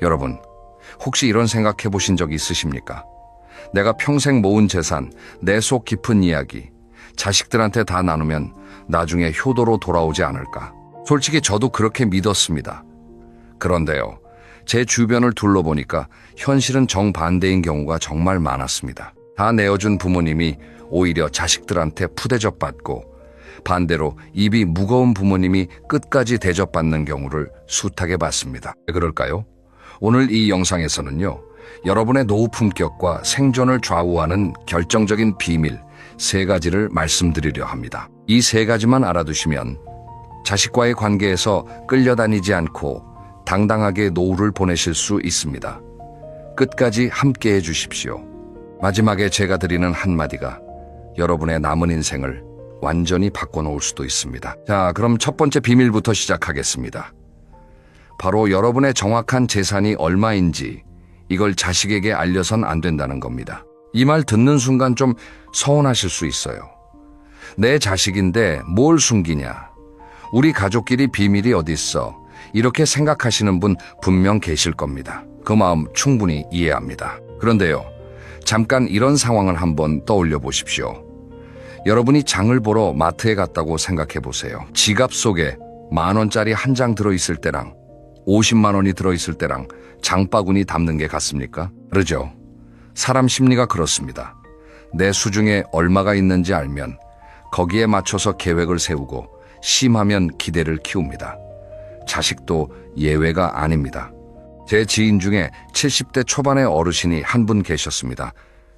여러분, 혹시 이런 생각해 보신 적 있으십니까? 내가 평생 모은 재산, 내 속 깊은 이야기, 자식들한테 다 나누면 나중에 효도로 돌아오지 않을까? 솔직히 저도 그렇게 믿었습니다. 그런데요, 제 주변을 둘러보니까 현실은 정반대인 경우가 정말 많았습니다. 다 내어준 부모님이 오히려 자식들한테 푸대접받고, 반대로 입이 무거운 부모님이 끝까지 대접받는 경우를 숱하게 봤습니다. 왜 그럴까요? 오늘 이 영상에서는요, 여러분의 노후 품격과 생존을 좌우하는 결정적인 비밀 3가지를 말씀드리려 합니다. 이 3가지만 알아두시면 자식과의 관계에서 끌려다니지 않고 당당하게 노후를 보내실 수 있습니다. 끝까지 함께 해주십시오. 마지막에 제가 드리는 한마디가 여러분의 남은 인생을 완전히 바꿔놓을 수도 있습니다. 자, 그럼 첫 번째 비밀부터 시작하겠습니다. 바로 여러분의 정확한 재산이 얼마인지 이걸 자식에게 알려선 안 된다는 겁니다. 이 말 듣는 순간 좀 서운하실 수 있어요. 내 자식인데 뭘 숨기냐? 우리 가족끼리 비밀이 어딨어? 이렇게 생각하시는 분 분명 계실 겁니다. 그 마음 충분히 이해합니다. 그런데요, 잠깐 이런 상황을 한번 떠올려 보십시오. 여러분이 장을 보러 마트에 갔다고 생각해 보세요. 지갑 속에 10,000원짜리 한 장 들어있을 때랑 50만 원이 들어있을 때랑 장바구니 담는 게 같습니까? 다르죠. 사람 심리가 그렇습니다. 내 수중에 얼마가 있는지 알면 거기에 맞춰서 계획을 세우고 심하면 기대를 키웁니다. 자식도 예외가 아닙니다. 제 지인 중에 70대 초반의 어르신이 한 분 계셨습니다.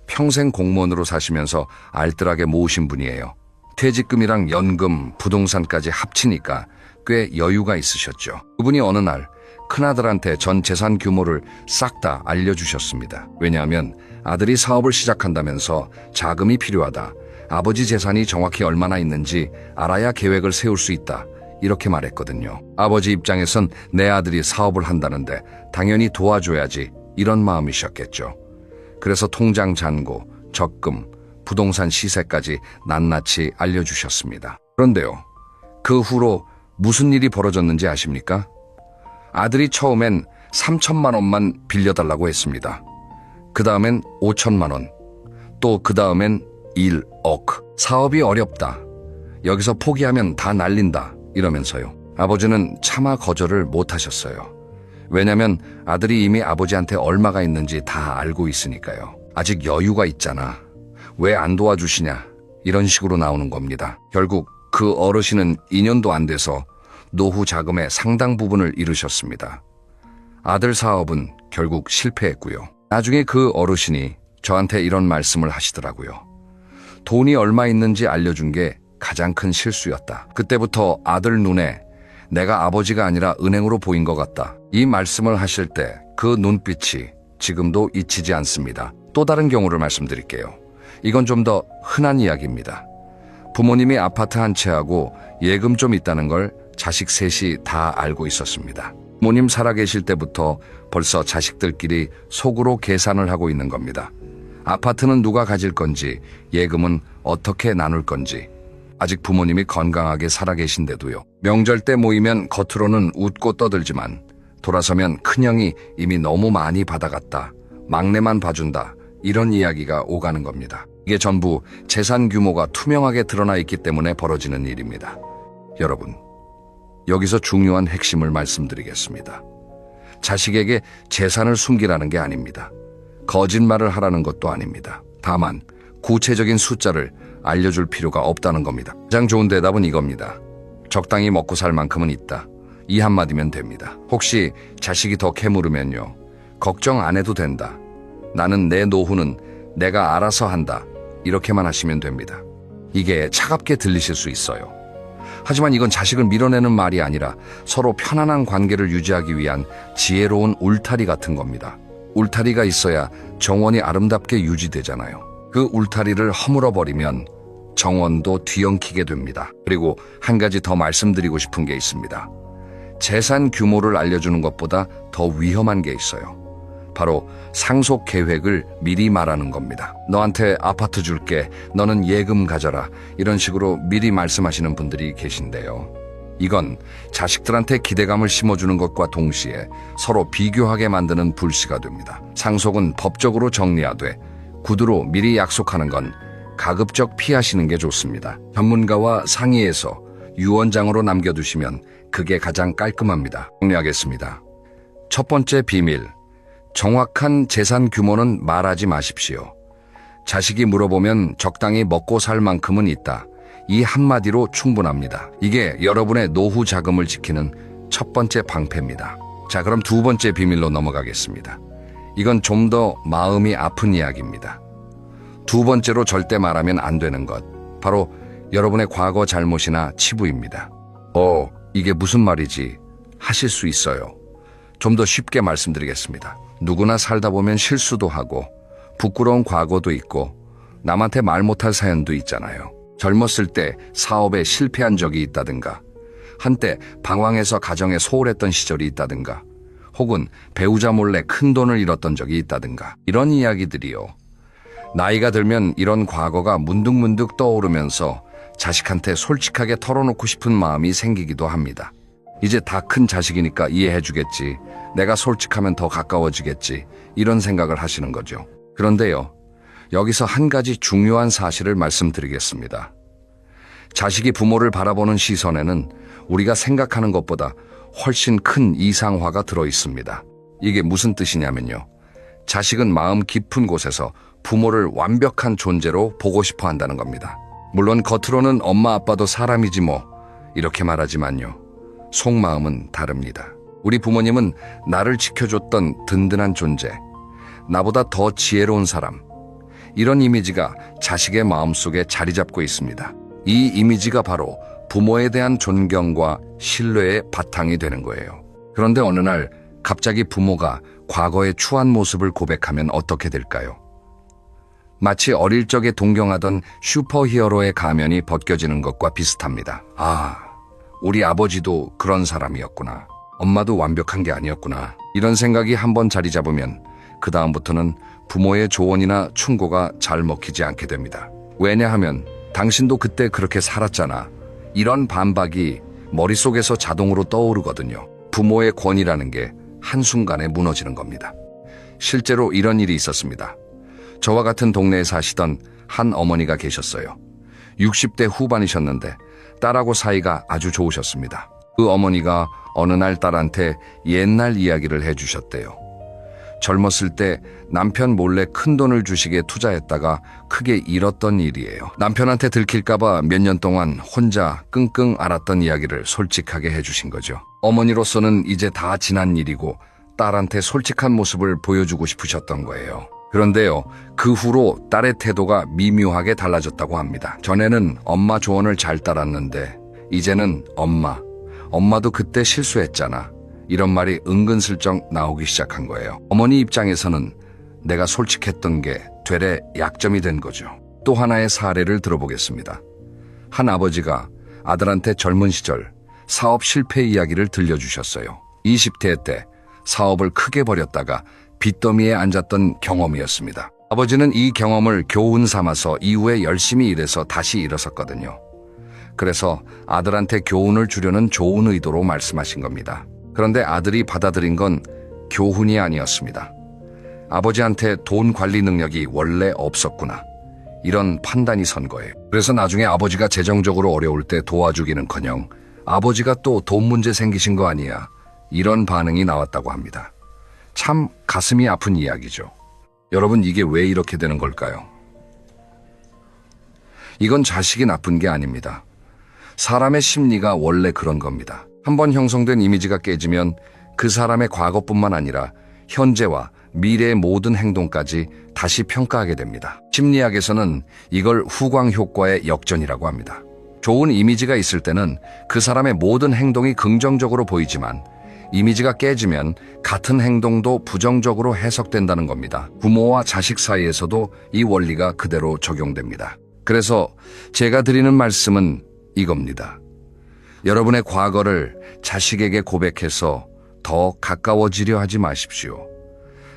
평생 공무원으로 사시면서 알뜰하게 모으신 분이에요. 퇴직금이랑 연금, 부동산까지 합치니까 꽤 여유가 있으셨죠. 그분이 어느 날 큰아들한테 전 재산 규모를 싹 다 알려주셨습니다. 왜냐하면 아들이 사업을 시작한다면서 자금이 필요하다. 아버지 재산이 정확히 얼마나 있는지 알아야 계획을 세울 수 있다. 이렇게 말했거든요. 아버지 입장에선 내 아들이 사업을 한다는데 당연히 도와줘야지, 이런 마음이셨겠죠. 그래서 통장 잔고, 적금, 부동산 시세까지 낱낱이 알려주셨습니다. 그런데요, 그 후로 무슨 일이 벌어졌는지 아십니까? 아들이 처음엔 3천만 원만 빌려달라고 했습니다. 그 다음엔 5천만 원, 또 그 다음엔 1억. 사업이 어렵다. 여기서 포기하면 다 날린다. 이러면서요. 아버지는 차마 거절을 못하셨어요. 왜냐면 아들이 이미 아버지한테 얼마가 있는지 다 알고 있으니까요. 아직 여유가 있잖아. 왜 안 도와주시냐. 이런 식으로 나오는 겁니다. 결국 그 어르신은 2년도 안 돼서 노후 자금의 상당 부분을 잃으셨습니다. 아들 사업은 결국 실패했고요. 나중에 그 어르신이 저한테 이런 말씀을 하시더라고요. 돈이 얼마 있는지 알려준 게 가장 큰 실수였다. 그때부터 아들 눈에 내가 아버지가 아니라 은행으로 보인 것 같다. 이 말씀을 하실 때 그 눈빛이 지금도 잊히지 않습니다. 또 다른 경우를 말씀드릴게요. 이건 좀 더 흔한 이야기입니다. 부모님이 아파트 한 채하고 예금 좀 있다는 걸 자식 셋이 다 알고 있었습니다. 부모님 살아계실 때부터 벌써 자식들끼리 속으로 계산을 하고 있는 겁니다. 아파트는 누가 가질 건지, 예금은 어떻게 나눌 건지. 아직 부모님이 건강하게 살아계신데도요. 명절 때 모이면 겉으로는 웃고 떠들지만 돌아서면 큰형이 이미 너무 많이 받아갔다. 막내만 봐준다. 이런 이야기가 오가는 겁니다. 이게 전부 재산 규모가 투명하게 드러나 있기 때문에 벌어지는 일입니다. 여러분, 여기서 중요한 핵심을 말씀드리겠습니다. 자식에게 재산을 숨기라는 게 아닙니다. 거짓말을 하라는 것도 아닙니다. 다만 구체적인 숫자를 알려줄 필요가 없다는 겁니다. 가장 좋은 대답은 이겁니다. 적당히 먹고 살 만큼은 있다. 이 한마디면 됩니다. 혹시 자식이 더 캐물으면요, 걱정 안 해도 된다. 나는 내 노후는 내가 알아서 한다. 이렇게만 하시면 됩니다. 이게 차갑게 들리실 수 있어요. 하지만 이건 자식을 밀어내는 말이 아니라 서로 편안한 관계를 유지하기 위한 지혜로운 울타리 같은 겁니다. 울타리가 있어야 정원이 아름답게 유지되잖아요. 그 울타리를 허물어버리면 정원도 뒤엉키게 됩니다. 그리고 한 가지 더 말씀드리고 싶은 게 있습니다. 재산 규모를 알려주는 것보다 더 위험한 게 있어요. 바로 상속 계획을 미리 말하는 겁니다. 너한테 아파트 줄게, 너는 예금 가져라, 이런 식으로 미리 말씀하시는 분들이 계신데요. 이건 자식들한테 기대감을 심어주는 것과 동시에 서로 비교하게 만드는 불씨가 됩니다. 상속은 법적으로 정리하되 구두로 미리 약속하는 건 가급적 피하시는 게 좋습니다. 전문가와 상의해서 유언장으로 남겨두시면 그게 가장 깔끔합니다. 정리하겠습니다. 첫 번째 비밀. 정확한 재산 규모는 말하지 마십시오. 자식이 물어보면 적당히 먹고 살 만큼은 있다. 이 한마디로 충분합니다. 이게 여러분의 노후 자금을 지키는 첫 번째 방패입니다. 자, 그럼 두 번째 비밀로 넘어가겠습니다. 이건 좀 더 마음이 아픈 이야기입니다. 두 번째로 절대 말하면 안 되는 것. 바로 여러분의 과거 잘못이나 치부입니다. 이게 무슨 말이지? 하실 수 있어요. 좀 더 쉽게 말씀드리겠습니다. 누구나 살다 보면 실수도 하고 부끄러운 과거도 있고 남한테 말 못할 사연도 있잖아요. 젊었을 때 사업에 실패한 적이 있다든가, 한때 방황해서 가정에 소홀했던 시절이 있다든가, 혹은 배우자 몰래 큰 돈을 잃었던 적이 있다든가, 이런 이야기들이요. 나이가 들면 이런 과거가 문득문득 떠오르면서 자식한테 솔직하게 털어놓고 싶은 마음이 생기기도 합니다. 이제 다 큰 자식이니까 이해해주겠지. 내가 솔직하면 더 가까워지겠지. 이런 생각을 하시는 거죠. 그런데요, 여기서 한 가지 중요한 사실을 말씀드리겠습니다. 자식이 부모를 바라보는 시선에는 우리가 생각하는 것보다 훨씬 큰 이상화가 들어 있습니다. 이게 무슨 뜻이냐면요. 자식은 마음 깊은 곳에서 부모를 완벽한 존재로 보고 싶어 한다는 겁니다. 물론 겉으로는 엄마 아빠도 사람이지 뭐 이렇게 말하지만요. 속마음은 다릅니다. 우리 부모님은 나를 지켜줬던 든든한 존재, 나보다 더 지혜로운 사람, 이런 이미지가 자식의 마음속에 자리 잡고 있습니다. 이 이미지가 바로 부모에 대한 존경과 신뢰의 바탕이 되는 거예요. 그런데 어느 날 갑자기 부모가 과거의 추한 모습을 고백하면 어떻게 될까요? 마치 어릴 적에 동경하던 슈퍼히어로의 가면이 벗겨지는 것과 비슷합니다. 우리 아버지도 그런 사람이었구나. 엄마도 완벽한 게 아니었구나. 이런 생각이 한번 자리 잡으면 그 다음부터는 부모의 조언이나 충고가 잘 먹히지 않게 됩니다. 왜냐하면 당신도 그때 그렇게 살았잖아. 이런 반박이 머릿속에서 자동으로 떠오르거든요. 부모의 권위라는 게 한순간에 무너지는 겁니다. 실제로 이런 일이 있었습니다. 저와 같은 동네에 사시던 한 어머니가 계셨어요. 60대 후반이셨는데 딸하고 사이가 아주 좋으셨습니다. 그 어머니가 어느 날 딸한테 옛날 이야기를 해주셨대요. 젊었을 때 남편 몰래 큰 돈을 주식에 투자했다가 크게 잃었던 일이에요. 남편한테 들킬까봐 몇 년 동안 혼자 끙끙 앓았던 이야기를 솔직하게 해주신 거죠. 어머니로서는 이제 다 지난 일이고 딸한테 솔직한 모습을 보여주고 싶으셨던 거예요. 그런데요, 그 후로 딸의 태도가 미묘하게 달라졌다고 합니다. 전에는 엄마 조언을 잘 따랐는데 이제는 엄마도 그때 실수했잖아. 이런 말이 은근슬쩍 나오기 시작한 거예요. 어머니 입장에서는 내가 솔직했던 게 되레 약점이 된 거죠. 또 하나의 사례를 들어보겠습니다. 한 아버지가 아들한테 젊은 시절 사업 실패 이야기를 들려주셨어요. 20대 때 사업을 크게 벌였다가 빚더미에 앉았던 경험이었습니다. 아버지는 이 경험을 교훈 삼아서 이후에 열심히 일해서 다시 일어섰거든요. 그래서 아들한테 교훈을 주려는 좋은 의도로 말씀하신 겁니다. 그런데 아들이 받아들인 건 교훈이 아니었습니다. 아버지한테 돈 관리 능력이 원래 없었구나. 이런 판단이 선 거예요. 그래서 나중에 아버지가 재정적으로 어려울 때 도와주기는커녕 아버지가 또 돈 문제 생기신 거 아니야. 이런 반응이 나왔다고 합니다. 참 가슴이 아픈 이야기죠. 여러분, 이게 왜 이렇게 되는 걸까요? 이건 자식이 나쁜 게 아닙니다. 사람의 심리가 원래 그런 겁니다. 한번 형성된 이미지가 깨지면 그 사람의 과거뿐만 아니라 현재와 미래의 모든 행동까지 다시 평가하게 됩니다. 심리학에서는 이걸 후광 효과의 역전이라고 합니다. 좋은 이미지가 있을 때는 그 사람의 모든 행동이 긍정적으로 보이지만 이미지가 깨지면 같은 행동도 부정적으로 해석된다는 겁니다. 부모와 자식 사이에서도 이 원리가 그대로 적용됩니다. 그래서 제가 드리는 말씀은 이겁니다. 여러분의 과거를 자식에게 고백해서 더 가까워지려 하지 마십시오.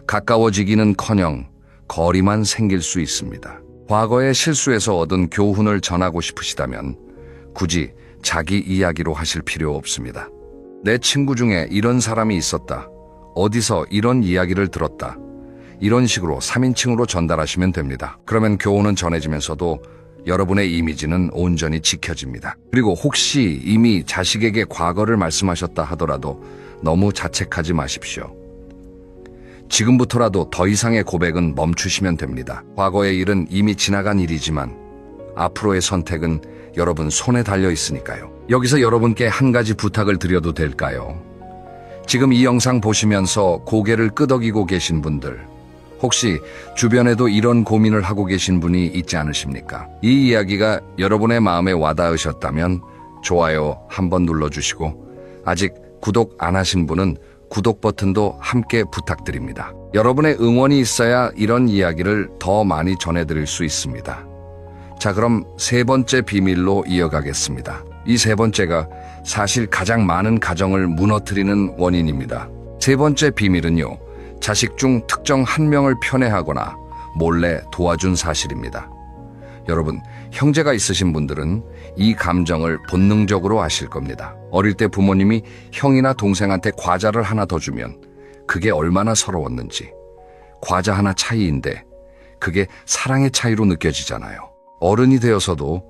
가까워지기는커녕 거리만 생길 수 있습니다. 과거의 실수에서 얻은 교훈을 전하고 싶으시다면 굳이 자기 이야기로 하실 필요 없습니다. 내 친구 중에 이런 사람이 있었다. 어디서 이런 이야기를 들었다. 이런 식으로 3인칭으로 전달하시면 됩니다. 그러면 교훈은 전해지면서도 여러분의 이미지는 온전히 지켜집니다. 그리고 혹시 이미 자식에게 과거를 말씀하셨다 하더라도 너무 자책하지 마십시오. 지금부터라도 더 이상의 고백은 멈추시면 됩니다. 과거의 일은 이미 지나간 일이지만 앞으로의 선택은 여러분 손에 달려 있으니까요. 여기서 여러분께 한 가지 부탁을 드려도 될까요? 지금 이 영상 보시면서 고개를 끄덕이고 계신 분들, 혹시 주변에도 이런 고민을 하고 계신 분이 있지 않으십니까? 이 이야기가 여러분의 마음에 와닿으셨다면 좋아요 한번 눌러주시고, 아직 구독 안 하신 분은 구독 버튼도 함께 부탁드립니다. 여러분의 응원이 있어야 이런 이야기를 더 많이 전해드릴 수 있습니다. 자, 그럼 세 번째 비밀로 이어가겠습니다. 이 세 번째가 사실 가장 많은 가정을 무너뜨리는 원인입니다. 세 번째 비밀은요, 자식 중 특정 한 명을 편애하거나 몰래 도와준 사실입니다. 여러분, 형제가 있으신 분들은 이 감정을 본능적으로 아실 겁니다. 어릴 때 부모님이 형이나 동생한테 과자를 하나 더 주면 그게 얼마나 서러웠는지. 과자 하나 차이인데 그게 사랑의 차이로 느껴지잖아요. 어른이 되어서도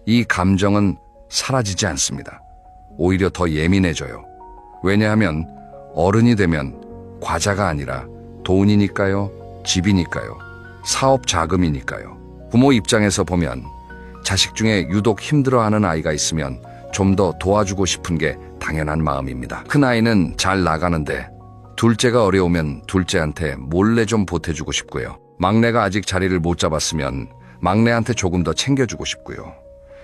이 감정은 사라지지 않습니다. 오히려 더 예민해져요. 왜냐하면 어른이 되면 과자가 아니라 돈이니까요, 집이니까요, 사업 자금이니까요. 부모 입장에서 보면 자식 중에 유독 힘들어하는 아이가 있으면 좀 더 도와주고 싶은 게 당연한 마음입니다. 큰 아이는 잘 나가는데 둘째가 어려우면 둘째한테 몰래 좀 보태주고 싶고요. 막내가 아직 자리를 못 잡았으면 막내한테 조금 더 챙겨주고 싶고요.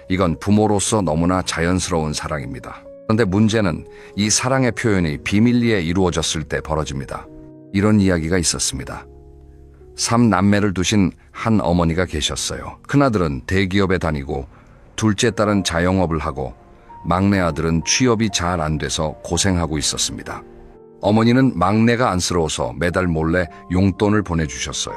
이건 부모로서 너무나 자연스러운 사랑입니다. 그런데 문제는 이 사랑의 표현이 비밀리에 이루어졌을 때 벌어집니다. 이런 이야기가 있었습니다. 3남매를 두신 한 어머니가 계셨어요. 큰아들은 대기업에 다니고 둘째 딸은 자영업을 하고 막내 아들은 취업이 잘 안 돼서 고생하고 있었습니다. 어머니는 막내가 안쓰러워서 매달 몰래 용돈을 보내주셨어요.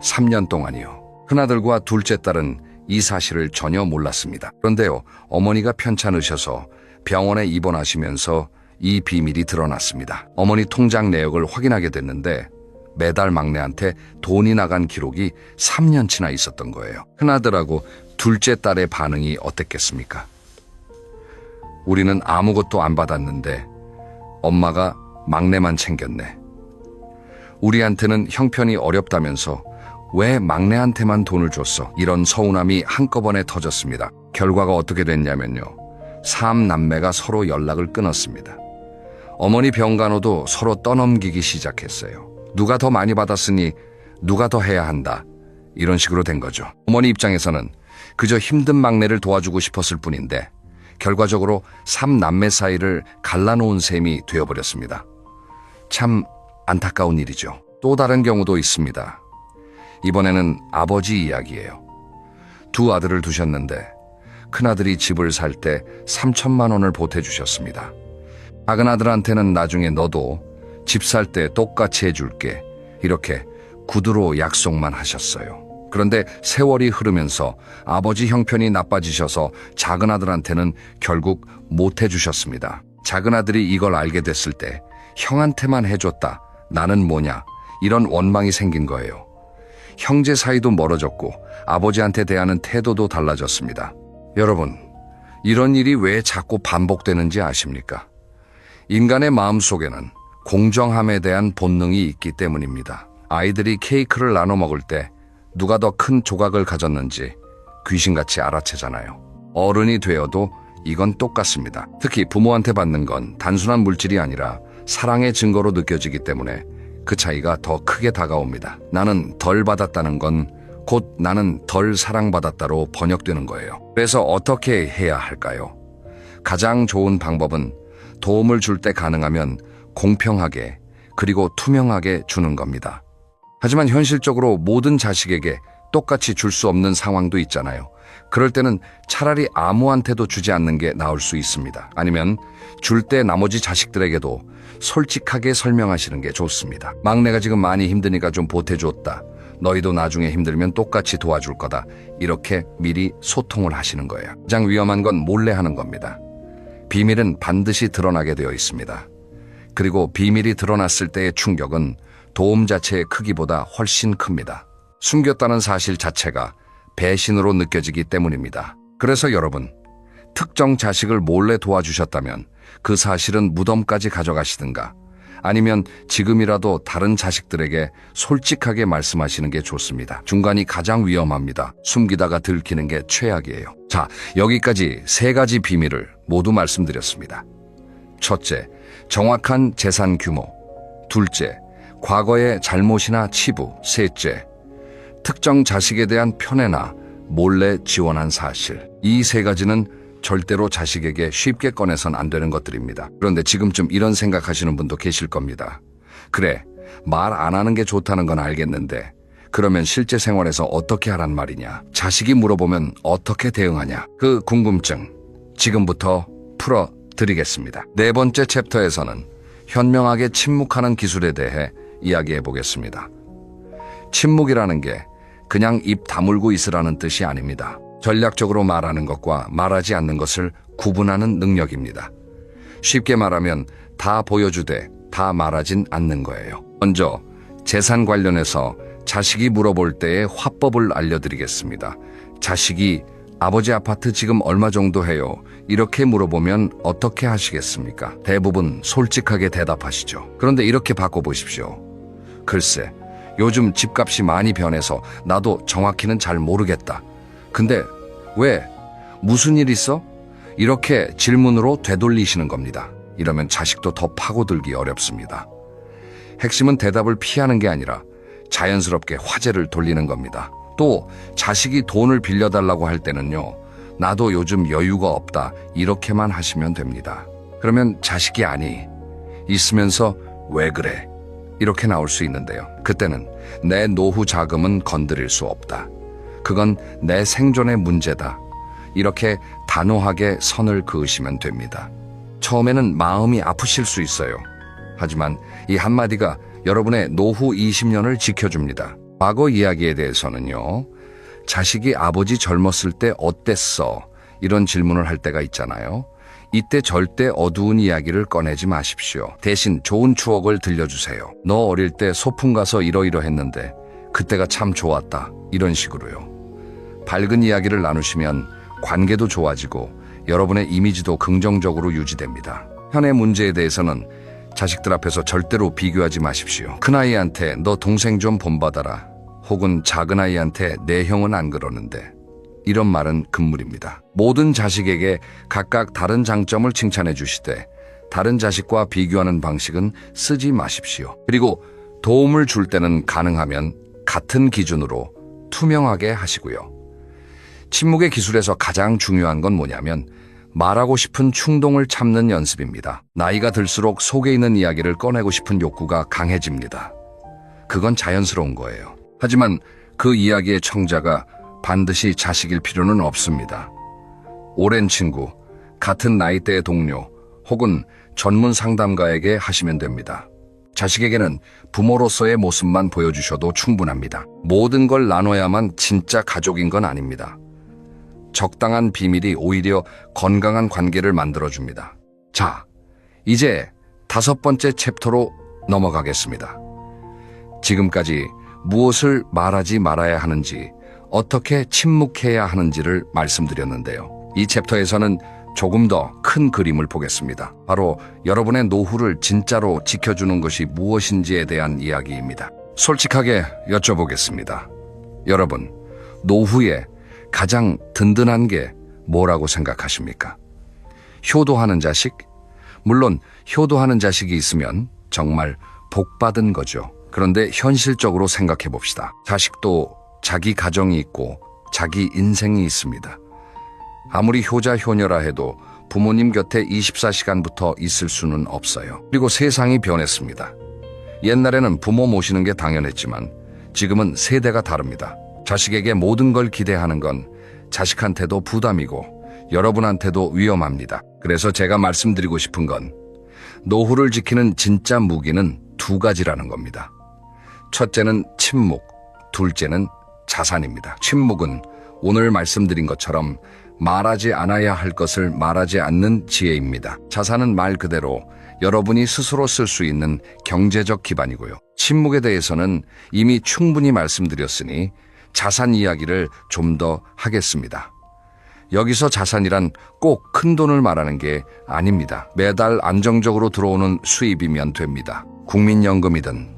3년 동안이요. 큰아들과 둘째 딸은 이 사실을 전혀 몰랐습니다. 그런데요, 어머니가 편찮으셔서 병원에 입원하시면서 이 비밀이 드러났습니다. 어머니 통장 내역을 확인하게 됐는데 매달 막내한테 돈이 나간 기록이 3년치나 있었던 거예요. 큰아들하고 둘째 딸의 반응이 어땠겠습니까? 우리는 아무것도 안 받았는데 엄마가 막내만 챙겼네. 우리한테는 형편이 어렵다면서 왜 막내한테만 돈을 줬어? 이런 서운함이 한꺼번에 터졌습니다. 결과가 어떻게 됐냐면요, 3남매가 서로 연락을 끊었습니다. 어머니 병간호도 서로 떠넘기기 시작했어요. 누가 더 많이 받았으니 누가 더 해야 한다, 이런 식으로 된 거죠. 어머니 입장에서는 그저 힘든 막내를 도와주고 싶었을 뿐인데 결과적으로 3남매 사이를 갈라놓은 셈이 되어버렸습니다. 참 안타까운 일이죠. 또 다른 경우도 있습니다. 이번에는 아버지 이야기예요. 두 아들을 두셨는데 큰아들이 집을 살 때 3천만 원을 보태주셨습니다. 작은 아들한테는 나중에 너도 집 살 때 똑같이 해줄게, 이렇게 구두로 약속만 하셨어요. 그런데 세월이 흐르면서 아버지 형편이 나빠지셔서 작은 아들한테는 결국 못 해주셨습니다. 작은 아들이 이걸 알게 됐을 때 형한테만 해줬다, 나는 뭐냐, 이런 원망이 생긴 거예요. 형제 사이도 멀어졌고 아버지한테 대하는 태도도 달라졌습니다. 여러분, 이런 일이 왜 자꾸 반복되는지 아십니까? 인간의 마음속에는 공정함에 대한 본능이 있기 때문입니다. 아이들이 케이크를 나눠 먹을 때 누가 더 큰 조각을 가졌는지 귀신같이 알아채잖아요. 어른이 되어도 이건 똑같습니다. 특히 부모한테 받는 건 단순한 물질이 아니라 사랑의 증거로 느껴지기 때문에 그 차이가 더 크게 다가옵니다. 나는 덜 받았다는 건 곧 나는 덜 사랑받았다로 번역되는 거예요. 그래서 어떻게 해야 할까요? 가장 좋은 방법은 도움을 줄 때 가능하면 공평하게 그리고 투명하게 주는 겁니다. 하지만 현실적으로 모든 자식에게 똑같이 줄 수 없는 상황도 있잖아요. 그럴 때는 차라리 아무한테도 주지 않는 게 나을 수 있습니다. 아니면 줄 때 나머지 자식들에게도 솔직하게 설명하시는 게 좋습니다. 막내가 지금 많이 힘드니까 좀 보태줬다. 너희도 나중에 힘들면 똑같이 도와줄 거다. 이렇게 미리 소통을 하시는 거예요. 가장 위험한 건 몰래 하는 겁니다. 비밀은 반드시 드러나게 되어 있습니다. 그리고 비밀이 드러났을 때의 충격은 도움 자체의 크기보다 훨씬 큽니다. 숨겼다는 사실 자체가 배신으로 느껴지기 때문입니다. 그래서 여러분, 특정 자식을 몰래 도와주셨다면 그 사실은 무덤까지 가져가시든가 아니면 지금이라도 다른 자식들에게 솔직하게 말씀하시는 게 좋습니다. 중간이 가장 위험합니다. 숨기다가 들키는 게 최악이에요. 자, 여기까지 3가지 비밀을 모두 말씀드렸습니다. 첫째, 정확한 재산 규모. 둘째, 과거의 잘못이나 치부. 셋째, 특정 자식에 대한 편애나 몰래 지원한 사실. 이 3가지는 절대로 자식에게 쉽게 꺼내선 안 되는 것들입니다. 그런데 지금쯤 이런 생각하시는 분도 계실 겁니다. 그래, 말 안 하는 게 좋다는 건 알겠는데 그러면 실제 생활에서 어떻게 하란 말이냐? 자식이 물어보면 어떻게 대응하냐? 그 궁금증 지금부터 풀어드리겠습니다. 4번째 챕터에서는 현명하게 침묵하는 기술에 대해 이야기해 보겠습니다. 침묵이라는 게 그냥 입 다물고 있으라는 뜻이 아닙니다. 전략적으로 말하는 것과 말하지 않는 것을 구분하는 능력입니다. 쉽게 말하면 다 보여주되 다 말하진 않는 거예요. 먼저 재산 관련해서 자식이 물어볼 때의 화법을 알려드리겠습니다. 자식이 아버지 아파트 지금 얼마 정도 해요? 이렇게 물어보면 어떻게 하시겠습니까? 대부분 솔직하게 대답하시죠. 그런데 이렇게 바꿔보십시오. 글쎄, 요즘 집값이 많이 변해서 나도 정확히는 잘 모르겠다. 근데 왜? 무슨 일 있어? 이렇게 질문으로 되돌리시는 겁니다. 이러면 자식도 더 파고들기 어렵습니다. 핵심은 대답을 피하는 게 아니라 자연스럽게 화제를 돌리는 겁니다. 또 자식이 돈을 빌려달라고 할 때는요, 나도 요즘 여유가 없다. 이렇게만 하시면 됩니다. 그러면 자식이 아니, 있으면서 왜 그래? 이렇게 나올 수 있는데요. 그때는 내 노후 자금은 건드릴 수 없다. 그건 내 생존의 문제다. 이렇게 단호하게 선을 그으시면 됩니다. 처음에는 마음이 아프실 수 있어요. 하지만 이 한마디가 여러분의 노후 20년을 지켜줍니다. 과거 이야기에 대해서는요, 자식이 아버지 젊었을 때 어땠어? 이런 질문을 할 때가 있잖아요. 이때 절대 어두운 이야기를 꺼내지 마십시오. 대신 좋은 추억을 들려주세요. 너 어릴 때 소풍 가서 이러이러했는데 그때가 참 좋았다. 이런 식으로요. 밝은 이야기를 나누시면 관계도 좋아지고 여러분의 이미지도 긍정적으로 유지됩니다. 현의 문제에 대해서는 자식들 앞에서 절대로 비교하지 마십시오. 큰아이한테 너 동생 좀 본받아라. 혹은 작은아이한테 내 형은 안 그러는데. 이런 말은 금물입니다. 모든 자식에게 각각 다른 장점을 칭찬해 주시되 다른 자식과 비교하는 방식은 쓰지 마십시오. 그리고 도움을 줄 때는 가능하면 같은 기준으로 투명하게 하시고요. 침묵의 기술에서 가장 중요한 건 뭐냐면 말하고 싶은 충동을 참는 연습입니다. 나이가 들수록 속에 있는 이야기를 꺼내고 싶은 욕구가 강해집니다. 그건 자연스러운 거예요. 하지만 그 이야기의 청자가 반드시 자식일 필요는 없습니다. 오랜 친구, 같은 나이대의 동료, 혹은 전문 상담가에게 하시면 됩니다. 자식에게는 부모로서의 모습만 보여주셔도 충분합니다. 모든 걸 나눠야만 진짜 가족인 건 아닙니다. 적당한 비밀이 오히려 건강한 관계를 만들어줍니다. 자, 이제 5번째 챕터로 넘어가겠습니다. 지금까지 무엇을 말하지 말아야 하는지, 어떻게 침묵해야 하는지를 말씀드렸는데요. 이 챕터에서는 조금 더 큰 그림을 보겠습니다. 바로 여러분의 노후를 진짜로 지켜주는 것이 무엇인지에 대한 이야기입니다. 솔직하게 여쭤보겠습니다. 여러분, 노후에 가장 든든한 게 뭐라고 생각하십니까? 효도하는 자식? 물론 효도하는 자식이 있으면 정말 복받은 거죠. 그런데 현실적으로 생각해 봅시다. 자식도 자기 가정이 있고 자기 인생이 있습니다. 아무리 효자 효녀라 해도 부모님 곁에 24시간부터 있을 수는 없어요. 그리고 세상이 변했습니다. 옛날에는 부모 모시는 게 당연했지만 지금은 세대가 다릅니다. 자식에게 모든 걸 기대하는 건 자식한테도 부담이고 여러분한테도 위험합니다. 그래서 제가 말씀드리고 싶은 건 노후를 지키는 진짜 무기는 2가지라는 겁니다. 첫째는 침묵, 둘째는 자산입니다. 침묵은 오늘 말씀드린 것처럼 말하지 않아야 할 것을 말하지 않는 지혜입니다. 자산은 말 그대로 여러분이 스스로 쓸 수 있는 경제적 기반이고요. 침묵에 대해서는 이미 충분히 말씀드렸으니 자산 이야기를 좀 더 하겠습니다. 여기서 자산이란 꼭 큰 돈을 말하는 게 아닙니다. 매달 안정적으로 들어오는 수입이면 됩니다. 국민연금이든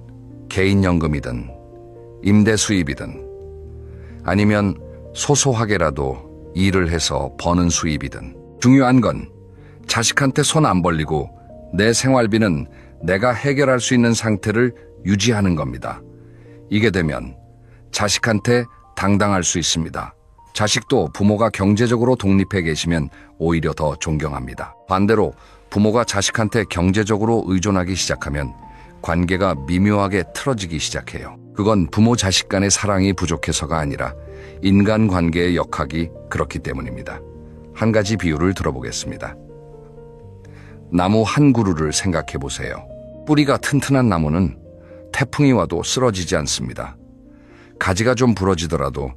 개인연금이든 임대 수입이든 아니면 소소하게라도 일을 해서 버는 수입이든 중요한 건 자식한테 손 안 벌리고 내 생활비는 내가 해결할 수 있는 상태를 유지하는 겁니다. 이게 되면 자식한테 당당할 수 있습니다. 자식도 부모가 경제적으로 독립해 계시면 오히려 더 존경합니다. 반대로 부모가 자식한테 경제적으로 의존하기 시작하면 관계가 미묘하게 틀어지기 시작해요. 그건 부모 자식 간의 사랑이 부족해서가 아니라 인간관계의 역학이 그렇기 때문입니다. 한 가지 비유를 들어보겠습니다. 나무 한 그루를 생각해 보세요. 뿌리가 튼튼한 나무는 태풍이 와도 쓰러지지 않습니다. 가지가 좀 부러지더라도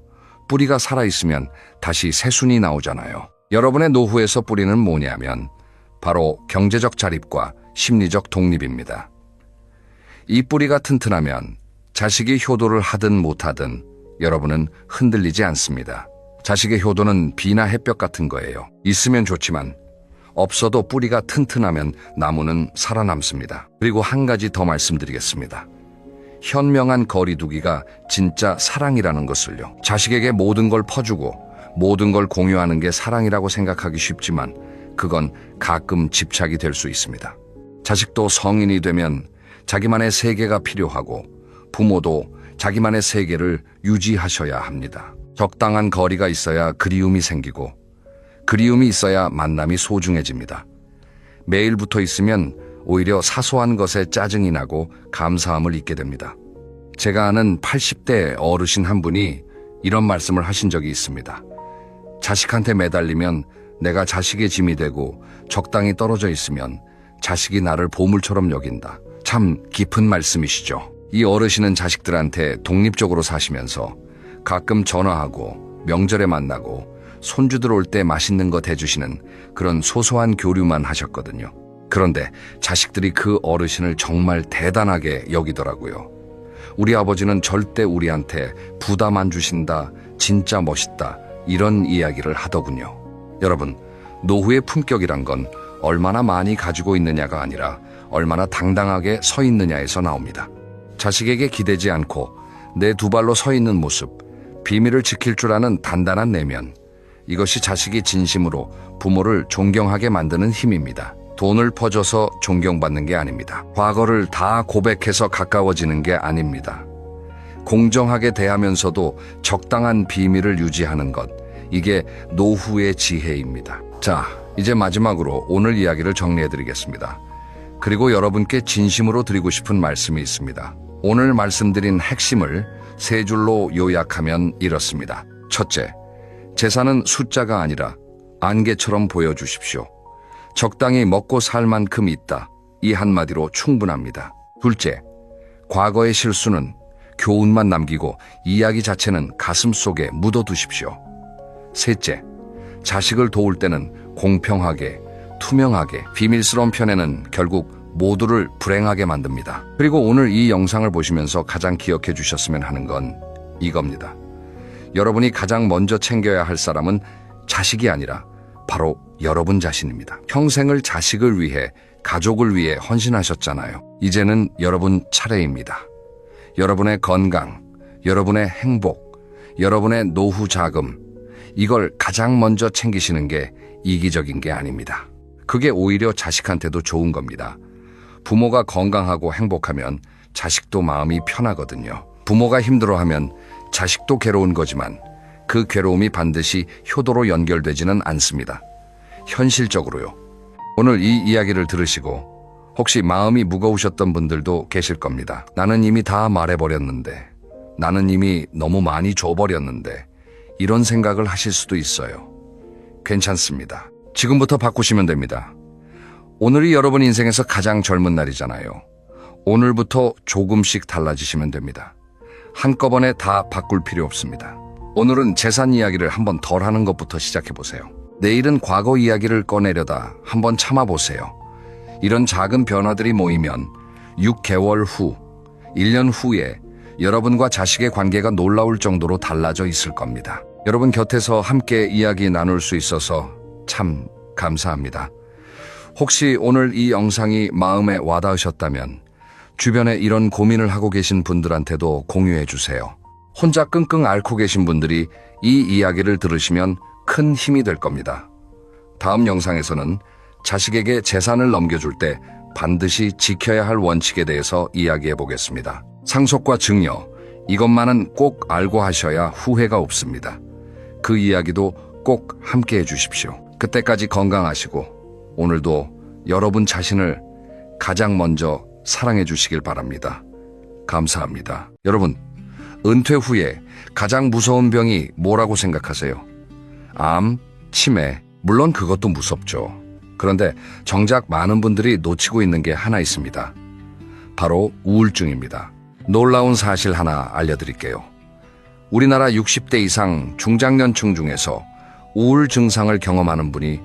뿌리가 살아있으면 다시 새순이 나오잖아요. 여러분의 노후에서 뿌리는 뭐냐면 바로 경제적 자립과 심리적 독립입니다. 이 뿌리가 튼튼하면 자식이 효도를 하든 못하든 여러분은 흔들리지 않습니다. 자식의 효도는 비나 햇볕 같은 거예요. 있으면 좋지만 없어도 뿌리가 튼튼하면 나무는 살아남습니다. 그리고 한 가지 더 말씀드리겠습니다. 현명한 거리두기가 진짜 사랑이라는 것을요. 자식에게 모든 걸 퍼주고 모든 걸 공유하는 게 사랑이라고 생각하기 쉽지만 그건 가끔 집착이 될 수 있습니다. 자식도 성인이 되면 자기만의 세계가 필요하고 부모도 자기만의 세계를 유지하셔야 합니다. 적당한 거리가 있어야 그리움이 생기고 그리움이 있어야 만남이 소중해집니다. 매일 붙어 있으면 오히려 사소한 것에 짜증이 나고 감사함을 잊게 됩니다. 제가 아는 80대 어르신 한 분이 이런 말씀을 하신 적이 있습니다. 자식한테 매달리면 내가 자식의 짐이 되고 적당히 떨어져 있으면 자식이 나를 보물처럼 여긴다. 참 깊은 말씀이시죠. 이 어르신은 자식들한테 독립적으로 사시면서 가끔 전화하고 명절에 만나고 손주들 올 때 맛있는 거 대주시는 그런 소소한 교류만 하셨거든요. 그런데 자식들이 그 어르신을 정말 대단하게 여기더라고요. 우리 아버지는 절대 우리한테 부담 안 주신다, 진짜 멋있다, 이런 이야기를 하더군요. 여러분, 노후의 품격이란 건 얼마나 많이 가지고 있느냐가 아니라 얼마나 당당하게 서 있느냐에서 나옵니다. 자식에게 기대지 않고 내 두 발로 서 있는 모습, 비밀을 지킬 줄 아는 단단한 내면, 이것이 자식이 진심으로 부모를 존경하게 만드는 힘입니다. 돈을 퍼줘서 존경받는 게 아닙니다. 과거를 다 고백해서 가까워지는 게 아닙니다. 공정하게 대하면서도 적당한 비밀을 유지하는 것, 이게 노후의 지혜입니다. 자, 이제 마지막으로 오늘 이야기를 정리해드리겠습니다. 그리고 여러분께 진심으로 드리고 싶은 말씀이 있습니다. 오늘 말씀드린 핵심을 세 줄로 요약하면 이렇습니다. 첫째, 재산은 숫자가 아니라 안개처럼 보여주십시오. 적당히 먹고 살 만큼 있다. 이 한마디로 충분합니다. 둘째, 과거의 실수는 교훈만 남기고 이야기 자체는 가슴속에 묻어두십시오. 셋째, 자식을 도울 때는 공평하게, 투명하게, 비밀스러운 편에는 결국 모두를 불행하게 만듭니다. 그리고 오늘 이 영상을 보시면서 가장 기억해 주셨으면 하는 건 이겁니다. 여러분이 가장 먼저 챙겨야 할 사람은 자식이 아니라 바로 여러분 자신입니다. 평생을 자식을 위해, 가족을 위해 헌신하셨잖아요. 이제는 여러분 차례입니다. 여러분의 건강, 여러분의 행복, 여러분의 노후 자금, 이걸 가장 먼저 챙기시는 게 이기적인 게 아닙니다. 그게 오히려 자식한테도 좋은 겁니다. 부모가 건강하고 행복하면 자식도 마음이 편하거든요. 부모가 힘들어하면 자식도 괴로운 거지만 그 괴로움이 반드시 효도로 연결되지는 않습니다. 현실적으로요. 오늘 이 이야기를 들으시고 혹시 마음이 무거우셨던 분들도 계실 겁니다. 나는 이미 다 말해버렸는데, 나는 이미 너무 많이 줘버렸는데, 이런 생각을 하실 수도 있어요. 괜찮습니다. 지금부터 바꾸시면 됩니다. 오늘이 여러분 인생에서 가장 젊은 날이잖아요. 오늘부터 조금씩 달라지시면 됩니다. 한꺼번에 다 바꿀 필요 없습니다. 오늘은 재산 이야기를 한번 덜 하는 것부터 시작해보세요. 내일은 과거 이야기를 꺼내려다 한번 참아보세요. 이런 작은 변화들이 모이면 6개월 후, 1년 후에 여러분과 자식의 관계가 놀라울 정도로 달라져 있을 겁니다. 여러분 곁에서 함께 이야기 나눌 수 있어서 참 감사합니다. 혹시 오늘 이 영상이 마음에 와닿으셨다면 주변에 이런 고민을 하고 계신 분들한테도 공유해 주세요. 혼자 끙끙 앓고 계신 분들이 이 이야기를 들으시면 큰 힘이 될 겁니다. 다음 영상에서는 자식에게 재산을 넘겨줄 때 반드시 지켜야 할 원칙에 대해서 이야기해 보겠습니다. 상속과 증여, 이것만은 꼭 알고 하셔야 후회가 없습니다. 그 이야기도 꼭 함께 해주십시오. 그때까지 건강하시고 오늘도 여러분 자신을 가장 먼저 사랑해 주시길 바랍니다. 감사합니다. 여러분, 은퇴 후에 가장 무서운 병이 뭐라고 생각하세요? 암, 치매, 물론 그것도 무섭죠. 그런데 정작 많은 분들이 놓치고 있는 게 하나 있습니다. 바로 우울증입니다. 놀라운 사실 하나 알려드릴게요. 우리나라 60대 이상 중장년층 중에서 우울 증상을 경험하는 분이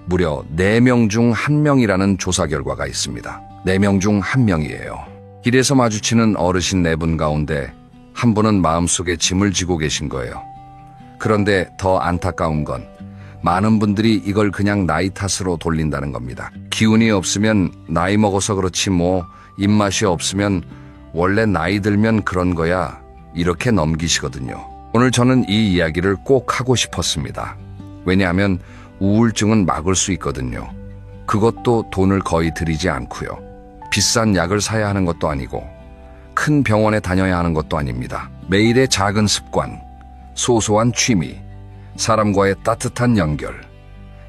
무려 4명 중 1명이라는 조사 결과가 있습니다. 4명 중 1명이에요. 길에서 마주치는 어르신 4분 가운데 한 분은 마음속에 짐을 지고 계신 거예요. 그런데 더 안타까운 건 많은 분들이 이걸 그냥 나이 탓으로 돌린다는 겁니다. 기운이 없으면 나이 먹어서 그렇지 뭐, 입맛이 없으면 원래 나이 들면 그런 거야, 이렇게 넘기시거든요. 오늘 저는 이 이야기를 꼭 하고 싶었습니다. 왜냐하면 우울증은 막을 수 있거든요. 그것도 돈을 거의 들이지 않고요. 비싼 약을 사야 하는 것도 아니고 큰 병원에 다녀야 하는 것도 아닙니다. 매일의 작은 습관, 소소한 취미, 사람과의 따뜻한 연결,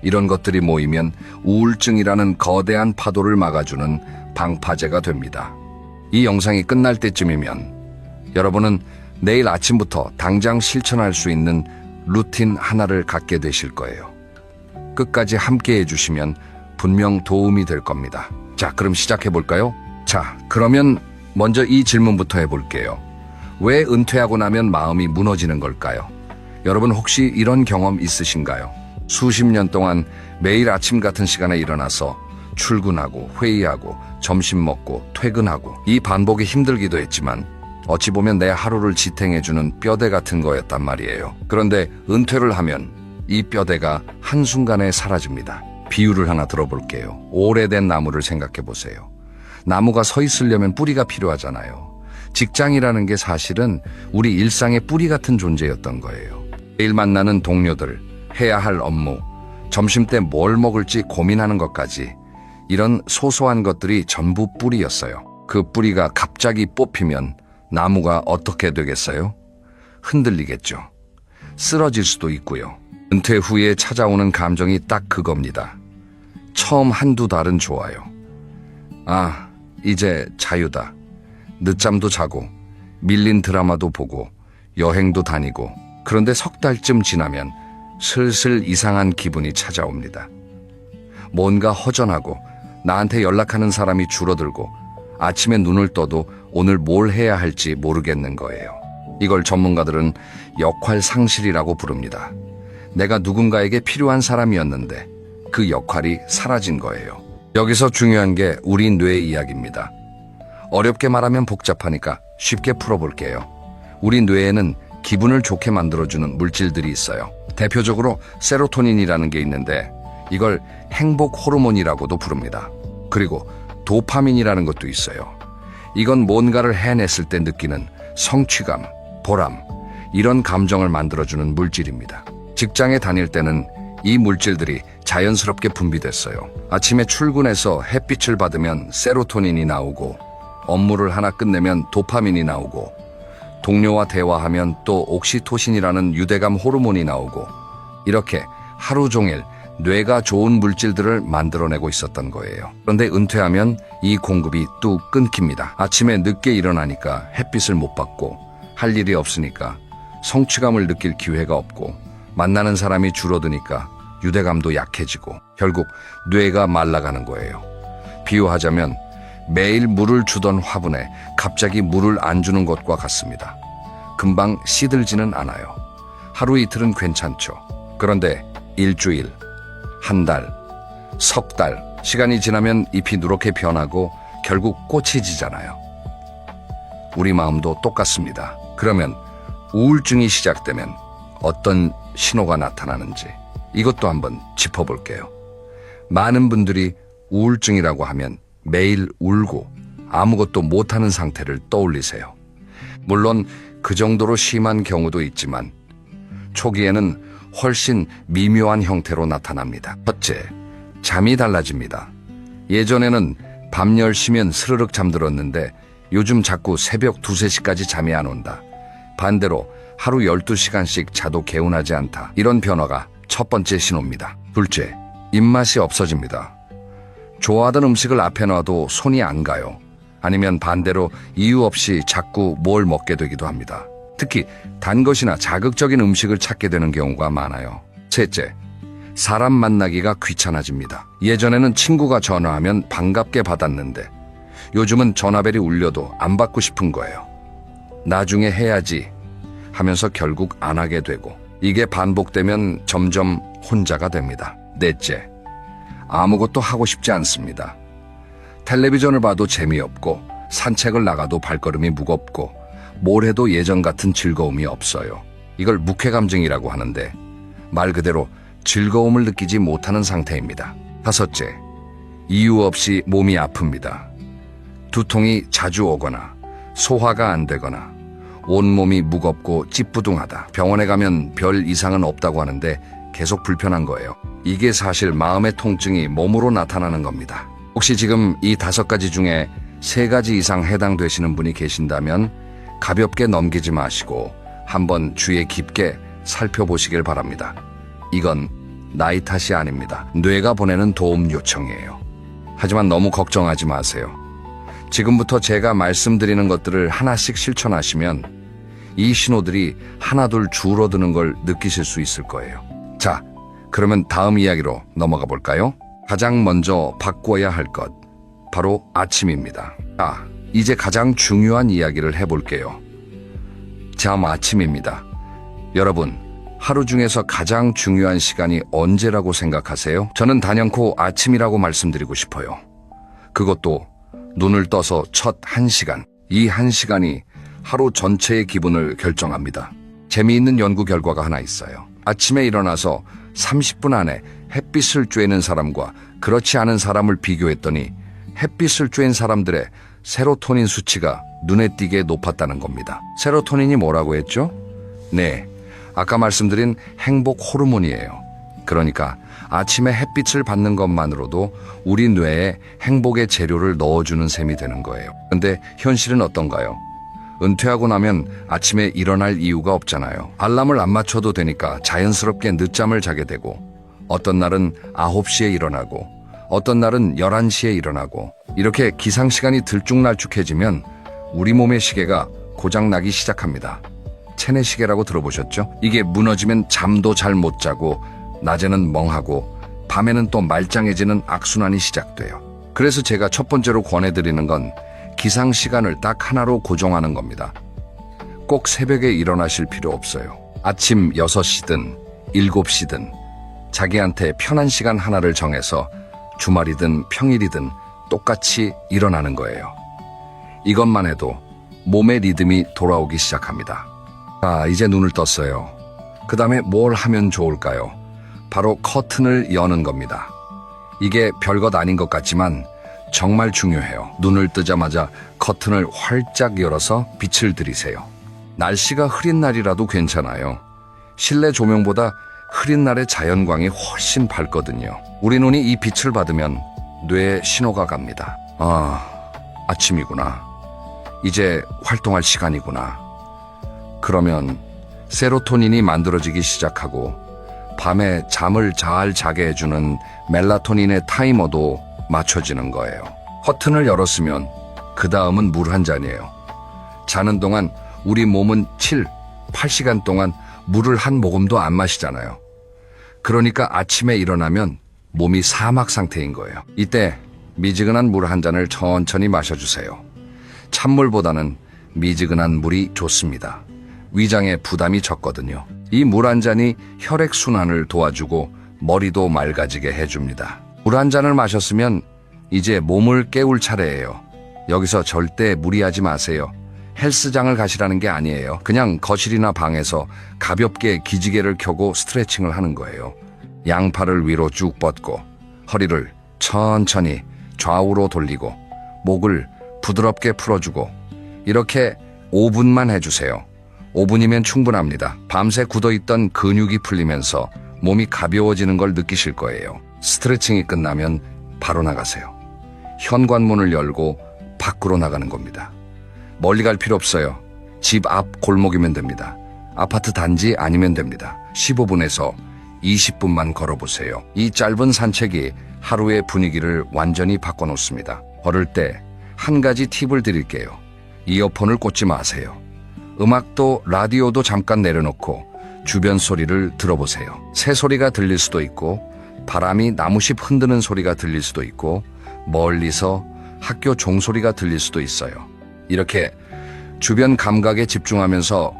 이런 것들이 모이면 우울증이라는 거대한 파도를 막아주는 방파제가 됩니다. 이 영상이 끝날 때쯤이면 여러분은 내일 아침부터 당장 실천할 수 있는 루틴 하나를 갖게 되실 거예요. 끝까지 함께 해주시면 분명 도움이 될 겁니다. 자, 그럼 시작해 볼까요? 자, 그러면 먼저 이 질문부터 해볼게요. 왜 은퇴하고 나면 마음이 무너지는 걸까요? 여러분 혹시 이런 경험 있으신가요? 수십 년 동안 매일 아침 같은 시간에 일어나서 출근하고 회의하고 점심 먹고 퇴근하고, 이 반복이 힘들기도 했지만 어찌 보면 내 하루를 지탱해주는 뼈대 같은 거였단 말이에요. 그런데 은퇴를 하면 이 뼈대가 한순간에 사라집니다. 비유를 하나 들어볼게요. 오래된 나무를 생각해 보세요. 나무가 서 있으려면 뿌리가 필요하잖아요. 직장이라는 게 사실은 우리 일상의 뿌리 같은 존재였던 거예요. 매일 만나는 동료들, 해야 할 업무, 점심때 뭘 먹을지 고민하는 것까지, 이런 소소한 것들이 전부 뿌리였어요. 그 뿌리가 갑자기 뽑히면 나무가 어떻게 되겠어요? 흔들리겠죠. 쓰러질 수도 있고요. 은퇴 후에 찾아오는 감정이 딱 그겁니다. 처음 한두 달은 좋아요. 아, 이제 자유다. 늦잠도 자고, 밀린 드라마도 보고, 여행도 다니고. 그런데 석 달쯤 지나면 슬슬 이상한 기분이 찾아옵니다. 뭔가 허전하고, 나한테 연락하는 사람이 줄어들고, 아침에 눈을 떠도 오늘 뭘 해야 할지 모르겠는 거예요. 이걸 전문가들은 역할 상실이라고 부릅니다. 내가 누군가에게 필요한 사람이었는데 그 역할이 사라진 거예요. 여기서 중요한 게 우리 뇌 이야기입니다. 어렵게 말하면 복잡하니까 쉽게 풀어볼게요. 우리 뇌에는 기분을 좋게 만들어주는 물질들이 있어요. 대표적으로 세로토닌이라는 게 있는데 이걸 행복 호르몬이라고도 부릅니다. 그리고 도파민이라는 것도 있어요. 이건 뭔가를 해냈을 때 느끼는 성취감, 보람, 이런 감정을 만들어주는 물질입니다. 직장에 다닐 때는 이 물질들이 자연스럽게 분비됐어요. 아침에 출근해서 햇빛을 받으면 세로토닌이 나오고, 업무를 하나 끝내면 도파민이 나오고, 동료와 대화하면 또 옥시토신이라는 유대감 호르몬이 나오고, 이렇게 하루 종일 뇌가 좋은 물질들을 만들어내고 있었던 거예요. 그런데 은퇴하면 이 공급이 뚝 끊깁니다. 아침에 늦게 일어나니까 햇빛을 못 받고, 할 일이 없으니까 성취감을 느낄 기회가 없고, 만나는 사람이 줄어드니까 유대감도 약해지고, 결국 뇌가 말라가는 거예요. 비유하자면 매일 물을 주던 화분에 갑자기 물을 안 주는 것과 같습니다. 금방 시들지는 않아요. 하루 이틀은 괜찮죠. 그런데 일주일, 한 달, 석 달, 시간이 지나면 잎이 누렇게 변하고 결국 꽃이 지잖아요. 우리 마음도 똑같습니다. 그러면 우울증이 시작되면 어떤 신호가 나타나는지 이것도 한번 짚어볼게요. 많은 분들이 우울증이라고 하면 매일 울고 아무것도 못하는 상태를 떠올리세요. 물론 그 정도로 심한 경우도 있지만 초기에는 훨씬 미묘한 형태로 나타납니다. 첫째, 잠이 달라집니다. 예전에는 밤 10시면 스르륵 잠들었는데 요즘 자꾸 새벽 2, 3시까지 잠이 안 온다. 반대로 하루 12시간씩 자도 개운하지 않다. 이런 변화가 첫 번째 신호입니다. 둘째, 입맛이 없어집니다. 좋아하던 음식을 앞에 놔도 손이 안 가요. 아니면 반대로 이유 없이 자꾸 뭘 먹게 되기도 합니다. 특히 단 것이나 자극적인 음식을 찾게 되는 경우가 많아요. 셋째, 사람 만나기가 귀찮아집니다. 예전에는 친구가 전화하면 반갑게 받았는데 요즘은 전화벨이 울려도 안 받고 싶은 거예요. 나중에 해야지 하면서 결국 안 하게 되고 이게 반복되면 점점 혼자가 됩니다. 넷째, 아무것도 하고 싶지 않습니다. 텔레비전을 봐도 재미없고 산책을 나가도 발걸음이 무겁고 뭘 해도 예전 같은 즐거움이 없어요. 이걸 묵회감정이라고 하는데 말 그대로 즐거움을 느끼지 못하는 상태입니다. 다섯째, 이유 없이 몸이 아픕니다. 두통이 자주 오거나 소화가 안 되거나 온몸이 무겁고 찌뿌둥하다. 병원에 가면 별 이상은 없다고 하는데 계속 불편한 거예요. 이게 사실 마음의 통증이 몸으로 나타나는 겁니다. 혹시 지금 이 5가지 중에 3가지 이상 해당되시는 분이 계신다면 가볍게 넘기지 마시고 한번 주의 깊게 살펴보시길 바랍니다. 이건 나이 탓이 아닙니다. 뇌가 보내는 도움 요청이에요. 하지만 너무 걱정하지 마세요. 지금부터 제가 말씀드리는 것들을 하나씩 실천하시면 이 신호들이 하나둘 줄어드는 걸 느끼실 수 있을 거예요. 자, 그러면 다음 이야기로 넘어가 볼까요? 가장 먼저 바꿔야 할 것, 바로 아침입니다. 이제 가장 중요한 이야기를 해볼게요. 잠 아침입니다. 여러분, 하루 중에서 가장 중요한 시간이 언제라고 생각하세요? 저는 단연코 아침이라고 말씀드리고 싶어요. 그것도 눈을 떠서 첫 1시간. 이 1시간이 하루 전체의 기분을 결정합니다. 재미있는 연구 결과가 하나 있어요. 아침에 일어나서 30분 안에 햇빛을 쬐는 사람과 그렇지 않은 사람을 비교했더니 햇빛을 쬐는 사람들의 세로토닌 수치가 눈에 띄게 높았다는 겁니다. 세로토닌이 뭐라고 했죠? 네, 아까 말씀드린 행복 호르몬이에요. 그러니까 아침에 햇빛을 받는 것만으로도 우리 뇌에 행복의 재료를 넣어주는 셈이 되는 거예요. 근데 현실은 어떤가요? 은퇴하고 나면 아침에 일어날 이유가 없잖아요. 알람을 안 맞춰도 되니까 자연스럽게 늦잠을 자게 되고 어떤 날은 9시에 일어나고 어떤 날은 11시에 일어나고 이렇게 기상시간이 들쭉날쭉해지면 우리 몸의 시계가 고장나기 시작합니다. 체내시계라고 들어보셨죠? 이게 무너지면 잠도 잘 못 자고 낮에는 멍하고 밤에는 또 말짱해지는 악순환이 시작돼요. 그래서 제가 첫 번째로 권해드리는 건 기상시간을 딱 하나로 고정하는 겁니다. 꼭 새벽에 일어나실 필요 없어요. 아침 6시든 7시든 자기한테 편한 시간 하나를 정해서 주말이든 평일이든 똑같이 일어나는 거예요. 이것만 해도 몸의 리듬이 돌아오기 시작합니다. 이제 눈을 떴어요. 그 다음에 뭘 하면 좋을까요? 바로 커튼을 여는 겁니다. 이게 별것 아닌 것 같지만 정말 중요해요. 눈을 뜨자마자 커튼을 활짝 열어서 빛을 들이세요. 날씨가 흐린 날이라도 괜찮아요. 실내 조명보다 흐린 날의 자연광이 훨씬 밝거든요. 우리 눈이 이 빛을 받으면 뇌에 신호가 갑니다. 아침이구나. 이제 활동할 시간이구나. 그러면 세로토닌이 만들어지기 시작하고 밤에 잠을 잘 자게 해주는 멜라토닌의 타이머도 맞춰지는 거예요. 커튼을 열었으면 그 다음은 물 한 잔이에요. 자는 동안 우리 몸은 7, 8시간 동안 물을 한 모금도 안 마시잖아요. 그러니까 아침에 일어나면 몸이 사막 상태인 거예요. 이때 미지근한 물 한 잔을 천천히 마셔주세요. 찬물보다는 미지근한 물이 좋습니다. 위장에 부담이 적거든요. 이 물 한 잔이 혈액순환을 도와주고 머리도 맑아지게 해줍니다. 물 한 잔을 마셨으면 이제 몸을 깨울 차례예요. 여기서 절대 무리하지 마세요. 헬스장을 가시라는 게 아니에요. 그냥 거실이나 방에서 가볍게 기지개를 켜고 스트레칭을 하는 거예요. 양팔을 위로 쭉 뻗고 허리를 천천히 좌우로 돌리고 목을 부드럽게 풀어주고 이렇게 5분만 해주세요. 5분이면 충분합니다. 밤새 굳어있던 근육이 풀리면서 몸이 가벼워지는 걸 느끼실 거예요. 스트레칭이 끝나면 바로 나가세요. 현관문을 열고 밖으로 나가는 겁니다. 멀리 갈 필요 없어요. 집 앞 골목이면 됩니다. 아파트 단지 아니면 됩니다. 15분에서 20분만 걸어보세요. 이 짧은 산책이 하루의 분위기를 완전히 바꿔놓습니다. 걸을 때 한 가지 팁을 드릴게요. 이어폰을 꽂지 마세요. 음악도 라디오도 잠깐 내려놓고 주변 소리를 들어보세요. 새소리가 들릴 수도 있고 바람이 나무잎 흔드는 소리가 들릴 수도 있고 멀리서 학교 종소리가 들릴 수도 있어요. 이렇게 주변 감각에 집중하면서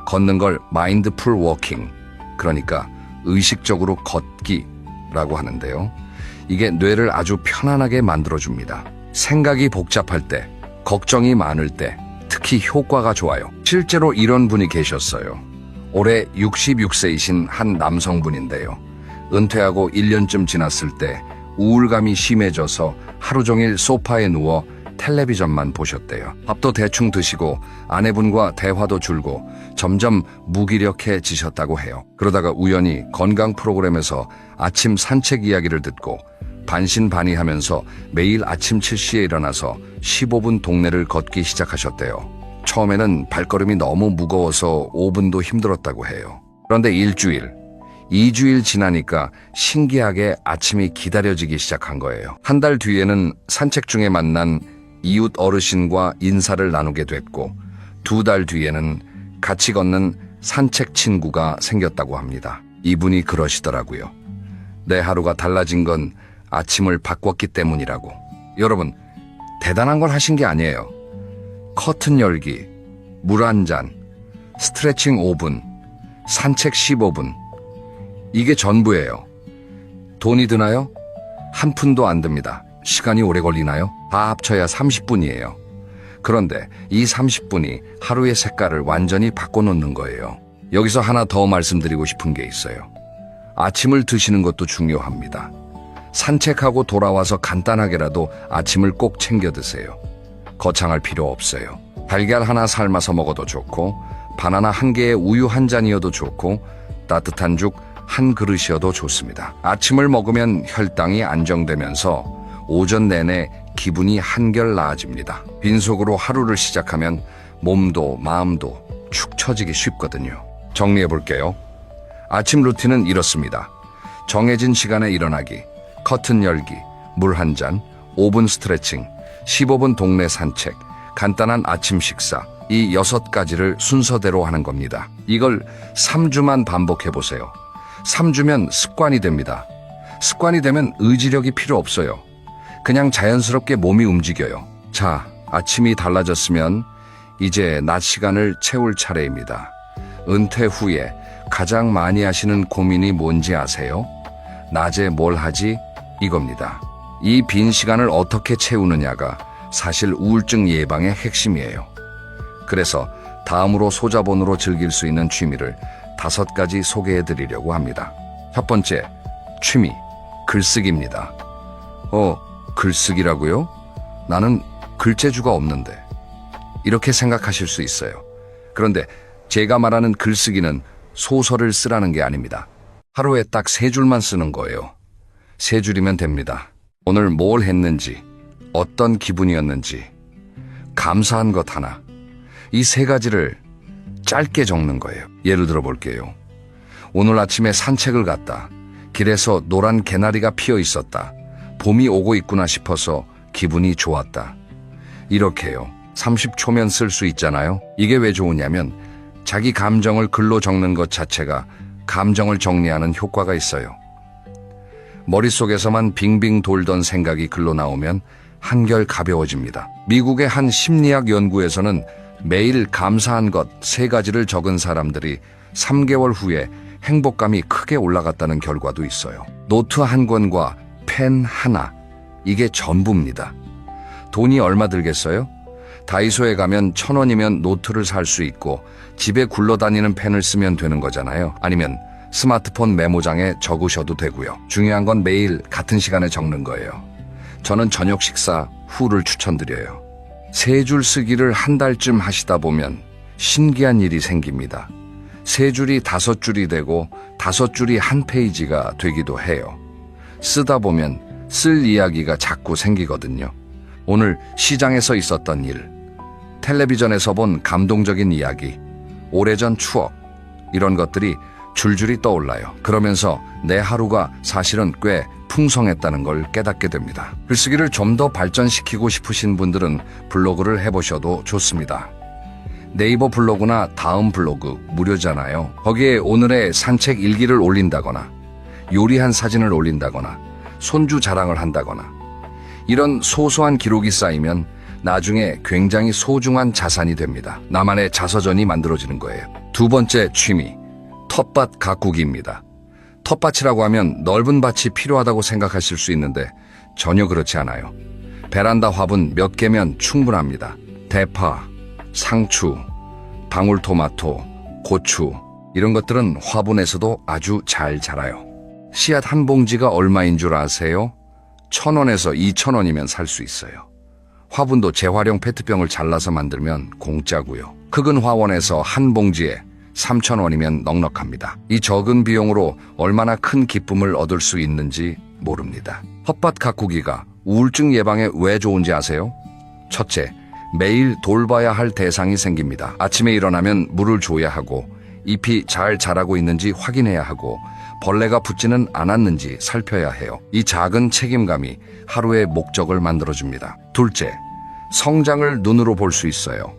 걷는 걸 마인드풀 워킹, 그러니까 의식적으로 걷기라고 하는데요. 이게 뇌를 아주 편안하게 만들어줍니다. 생각이 복잡할 때, 걱정이 많을 때 특히 효과가 좋아요. 실제로 이런 분이 계셨어요. 올해 66세이신 한 남성분인데요. 은퇴하고 1년쯤 지났을 때 우울감이 심해져서 하루 종일 소파에 누워 텔레비전만 보셨대요. 밥도 대충 드시고 아내분과 대화도 줄고 점점 무기력해지셨다고 해요. 그러다가 우연히 건강 프로그램에서 아침 산책 이야기를 듣고 반신반의하면서 매일 아침 7시에 일어나서 15분 동네를 걷기 시작하셨대요. 처음에는 발걸음이 너무 무거워서 5분도 힘들었다고 해요. 그런데 1주일, 2주일 지나니까 신기하게 아침이 기다려지기 시작한 거예요. 한 달 뒤에는 산책 중에 만난 이웃 어르신과 인사를 나누게 됐고 2달 뒤에는 같이 걷는 산책 친구가 생겼다고 합니다. 이분이 그러시더라고요. 내 하루가 달라진 건 아침을 바꿨기 때문이라고. 여러분, 대단한 걸 하신 게 아니에요. 커튼 열기, 물 한 잔, 스트레칭 5분, 산책 15분. 이게 전부예요. 돈이 드나요? 한 푼도 안 듭니다. 시간이 오래 걸리나요? 다 합쳐야 30분이에요. 그런데 이 30분이 하루의 색깔을 완전히 바꿔놓는 거예요. 여기서 하나 더 말씀드리고 싶은 게 있어요. 아침을 드시는 것도 중요합니다. 산책하고 돌아와서 간단하게라도 아침을 꼭 챙겨 드세요. 거창할 필요 없어요. 달걀 하나 삶아서 먹어도 좋고 바나나 한 개에 우유 한 잔이어도 좋고 따뜻한 죽 한 그릇이어도 좋습니다. 아침을 먹으면 혈당이 안정되면서 오전 내내 기분이 한결 나아집니다. 빈속으로 하루를 시작하면 몸도 마음도 축 처지기 쉽거든요. 정리해 볼게요. 아침 루틴은 이렇습니다. 정해진 시간에 일어나기, 커튼 열기, 물 한 잔, 5분 스트레칭, 15분 동네 산책, 간단한 아침 식사, 이 6가지를 순서대로 하는 겁니다. 이걸 3주만 반복해 보세요. 3주면 습관이 됩니다. 습관이 되면 의지력이 필요 없어요. 그냥 자연스럽게 몸이 움직여요. 자, 아침이 달라졌으면 이제 낮 시간을 채울 차례입니다. 은퇴 후에 가장 많이 하시는 고민이 뭔지 아세요? 낮에 뭘 하지? 이겁니다. 이 빈 시간을 어떻게 채우느냐가 사실 우울증 예방의 핵심이에요. 그래서 다음으로 소자본으로 즐길 수 있는 취미를 5가지 소개해 드리려고 합니다. 첫 번째, 취미, 글쓰기입니다. 글쓰기라고요? 나는 글재주가 없는데. 이렇게 생각하실 수 있어요. 그런데 제가 말하는 글쓰기는 소설을 쓰라는 게 아닙니다. 하루에 딱 3줄만 쓰는 거예요. 3줄이면 됩니다. 오늘 뭘 했는지, 어떤 기분이었는지, 감사한 것 하나. 이 3가지를 짧게 적는 거예요. 예를 들어 볼게요. 오늘 아침에 산책을 갔다. 길에서 노란 개나리가 피어 있었다. 봄이 오고 있구나 싶어서 기분이 좋았다. 이렇게요. 30초면 쓸 수 있잖아요. 이게 왜 좋으냐면 자기 감정을 글로 적는 것 자체가 감정을 정리하는 효과가 있어요. 머릿속에서만 빙빙 돌던 생각이 글로 나오면 한결 가벼워집니다. 미국의 한 심리학 연구에서는 매일 감사한 것 3가지를 적은 사람들이 3개월 후에 행복감이 크게 올라갔다는 결과도 있어요. 노트 한 권과 펜 하나, 이게 전부입니다. 돈이 얼마 들겠어요? 다이소에 가면 1,000원이면 노트를 살 수 있고 집에 굴러다니는 펜을 쓰면 되는 거잖아요. 아니면 스마트폰 메모장에 적으셔도 되고요. 중요한 건 매일 같은 시간에 적는 거예요. 저는 저녁 식사 후를 추천드려요. 3줄 쓰기를 한 달쯤 하시다 보면 신기한 일이 생깁니다. 3줄이 5줄이 되고 5줄이 한 페이지가 되기도 해요. 쓰다 보면 쓸 이야기가 자꾸 생기거든요. 오늘 시장에서 있었던 일, 텔레비전에서 본 감동적인 이야기, 오래전 추억, 이런 것들이 줄줄이 떠올라요. 그러면서 내 하루가 사실은 꽤 풍성했다는 걸 깨닫게 됩니다. 글쓰기를 좀 더 발전시키고 싶으신 분들은 블로그를 해보셔도 좋습니다. 네이버 블로그나 다음 블로그 무료잖아요. 거기에 오늘의 산책 일기를 올린다거나 요리한 사진을 올린다거나 손주 자랑을 한다거나 이런 소소한 기록이 쌓이면 나중에 굉장히 소중한 자산이 됩니다. 나만의 자서전이 만들어지는 거예요. 2번째 취미, 텃밭 가꾸기입니다. 텃밭이라고 하면 넓은 밭이 필요하다고 생각하실 수 있는데 전혀 그렇지 않아요. 베란다 화분 몇 개면 충분합니다. 대파, 상추, 방울토마토, 고추, 이런 것들은 화분에서도 아주 잘 자라요. 씨앗 한 봉지가 얼마인 줄 아세요? 1,000원에서 2,000원이면 살 수 있어요. 화분도 재활용 페트병을 잘라서 만들면 공짜고요. 크은 화원에서 한 봉지에 3,000원이면 넉넉합니다. 이 적은 비용으로 얼마나 큰 기쁨을 얻을 수 있는지 모릅니다. 텃밭 가꾸기가 우울증 예방에 왜 좋은지 아세요? 첫째, 매일 돌봐야 할 대상이 생깁니다. 아침에 일어나면 물을 줘야 하고 잎이 잘 자라고 있는지 확인해야 하고 벌레가 붙지는 않았는지 살펴야 해요. 이 작은 책임감이 하루의 목적을 만들어줍니다. 둘째, 성장을 눈으로 볼 수 있어요.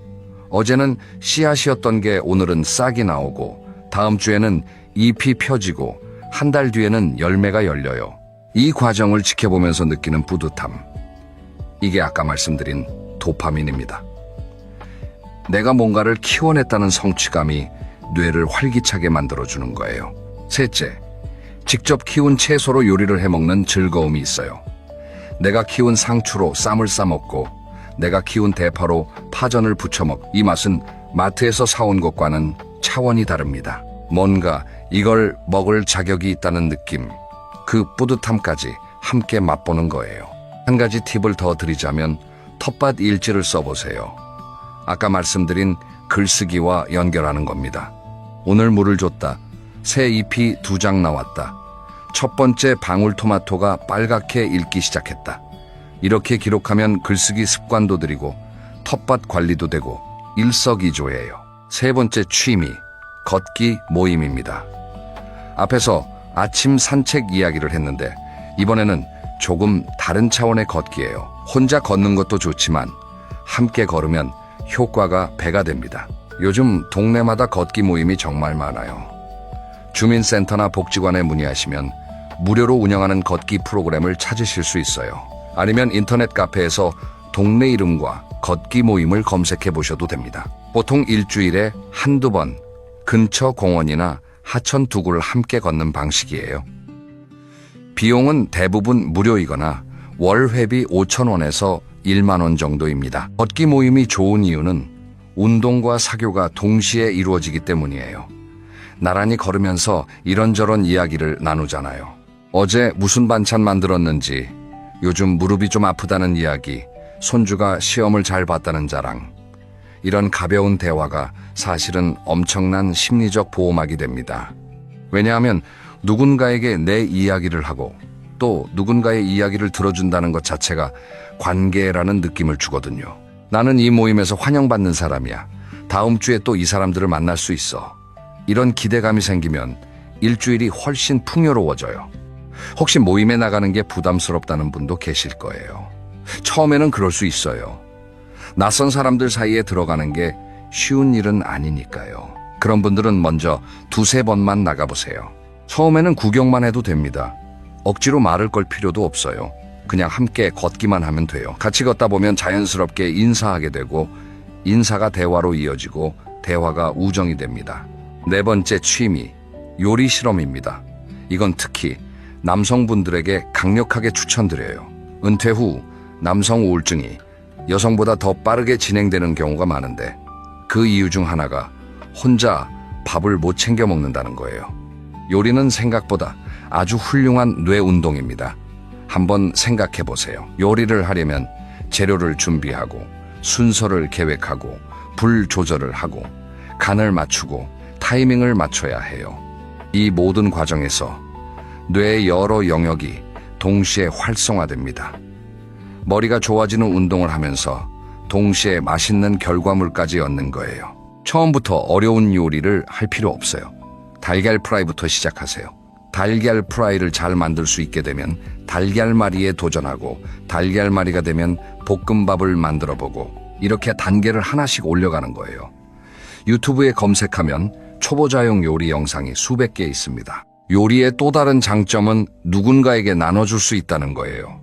어제는 씨앗이었던 게 오늘은 싹이 나오고 다음 주에는 잎이 펴지고 한 달 뒤에는 열매가 열려요. 이 과정을 지켜보면서 느끼는 뿌듯함. 이게 아까 말씀드린 도파민입니다. 내가 뭔가를 키워냈다는 성취감이 뇌를 활기차게 만들어주는 거예요. 셋째, 직접 키운 채소로 요리를 해먹는 즐거움이 있어요. 내가 키운 상추로 쌈을 싸먹고 내가 키운 대파로 파전을 부쳐먹. 이 맛은 마트에서 사온 것과는 차원이 다릅니다. 뭔가 이걸 먹을 자격이 있다는 느낌, 그 뿌듯함까지 함께 맛보는 거예요. 한 가지 팁을 더 드리자면 텃밭 일지를 써보세요. 아까 말씀드린 글쓰기와 연결하는 겁니다. 오늘 물을 줬다. 새 잎이 2장 나왔다. 첫 번째 방울토마토가 빨갛게 익기 시작했다. 이렇게 기록하면 글쓰기 습관도 들이고 텃밭 관리도 되고 일석이조예요. 3번째 취미, 걷기 모임입니다. 앞에서 아침 산책 이야기를 했는데 이번에는 조금 다른 차원의 걷기예요. 혼자 걷는 것도 좋지만 함께 걸으면 효과가 배가 됩니다. 요즘 동네마다 걷기 모임이 정말 많아요. 주민센터나 복지관에 문의하시면 무료로 운영하는 걷기 프로그램을 찾으실 수 있어요. 아니면 인터넷 카페에서 동네 이름과 걷기 모임을 검색해 보셔도 됩니다. 보통 일주일에 한두 번 근처 공원이나 하천 두구를 함께 걷는 방식이에요. 비용은 대부분 무료이거나 월 회비 5,000원에서 1만 원 정도입니다. 걷기 모임이 좋은 이유는 운동과 사교가 동시에 이루어지기 때문이에요. 나란히 걸으면서 이런저런 이야기를 나누잖아요. 어제 무슨 반찬 만들었는지, 요즘 무릎이 좀 아프다는 이야기, 손주가 시험을 잘 봤다는 자랑. 이런 가벼운 대화가 사실은 엄청난 심리적 보호막이 됩니다. 왜냐하면 누군가에게 내 이야기를 하고 또 누군가의 이야기를 들어준다는 것 자체가 관계라는 느낌을 주거든요. 나는 이 모임에서 환영받는 사람이야. 다음 주에 또 이 사람들을 만날 수 있어. 이런 기대감이 생기면 일주일이 훨씬 풍요로워져요. 혹시 모임에 나가는 게 부담스럽다는 분도 계실 거예요. 처음에는 그럴 수 있어요. 낯선 사람들 사이에 들어가는 게 쉬운 일은 아니니까요. 그런 분들은 먼저 2-3번만 나가보세요. 처음에는 구경만 해도 됩니다. 억지로 말을 걸 필요도 없어요. 그냥 함께 걷기만 하면 돼요. 같이 걷다 보면 자연스럽게 인사하게 되고 인사가 대화로 이어지고 대화가 우정이 됩니다. 네 번째 취미, 요리 실험입니다. 이건 특히 남성분들에게 강력하게 추천드려요. 은퇴 후 남성 우울증이 여성보다 더 빠르게 진행되는 경우가 많은데 그 이유 중 하나가 혼자 밥을 못 챙겨 먹는다는 거예요. 요리는 생각보다 아주 훌륭한 뇌 운동입니다. 한번 생각해 보세요. 요리를 하려면 재료를 준비하고 순서를 계획하고 불 조절을 하고 간을 맞추고 타이밍을 맞춰야 해요. 이 모든 과정에서 뇌의 여러 영역이 동시에 활성화됩니다. 머리가 좋아지는 운동을 하면서 동시에 맛있는 결과물까지 얻는 거예요. 처음부터 어려운 요리를 할 필요 없어요. 달걀 프라이부터 시작하세요. 달걀 프라이를 잘 만들 수 있게 되면 달걀말이에 도전하고 달걀말이가 되면 볶음밥을 만들어 보고 이렇게 단계를 하나씩 올려가는 거예요. 유튜브에 검색하면 초보자용 요리 영상이 수백 개 있습니다. 요리의 또 다른 장점은 누군가에게 나눠줄 수 있다는 거예요.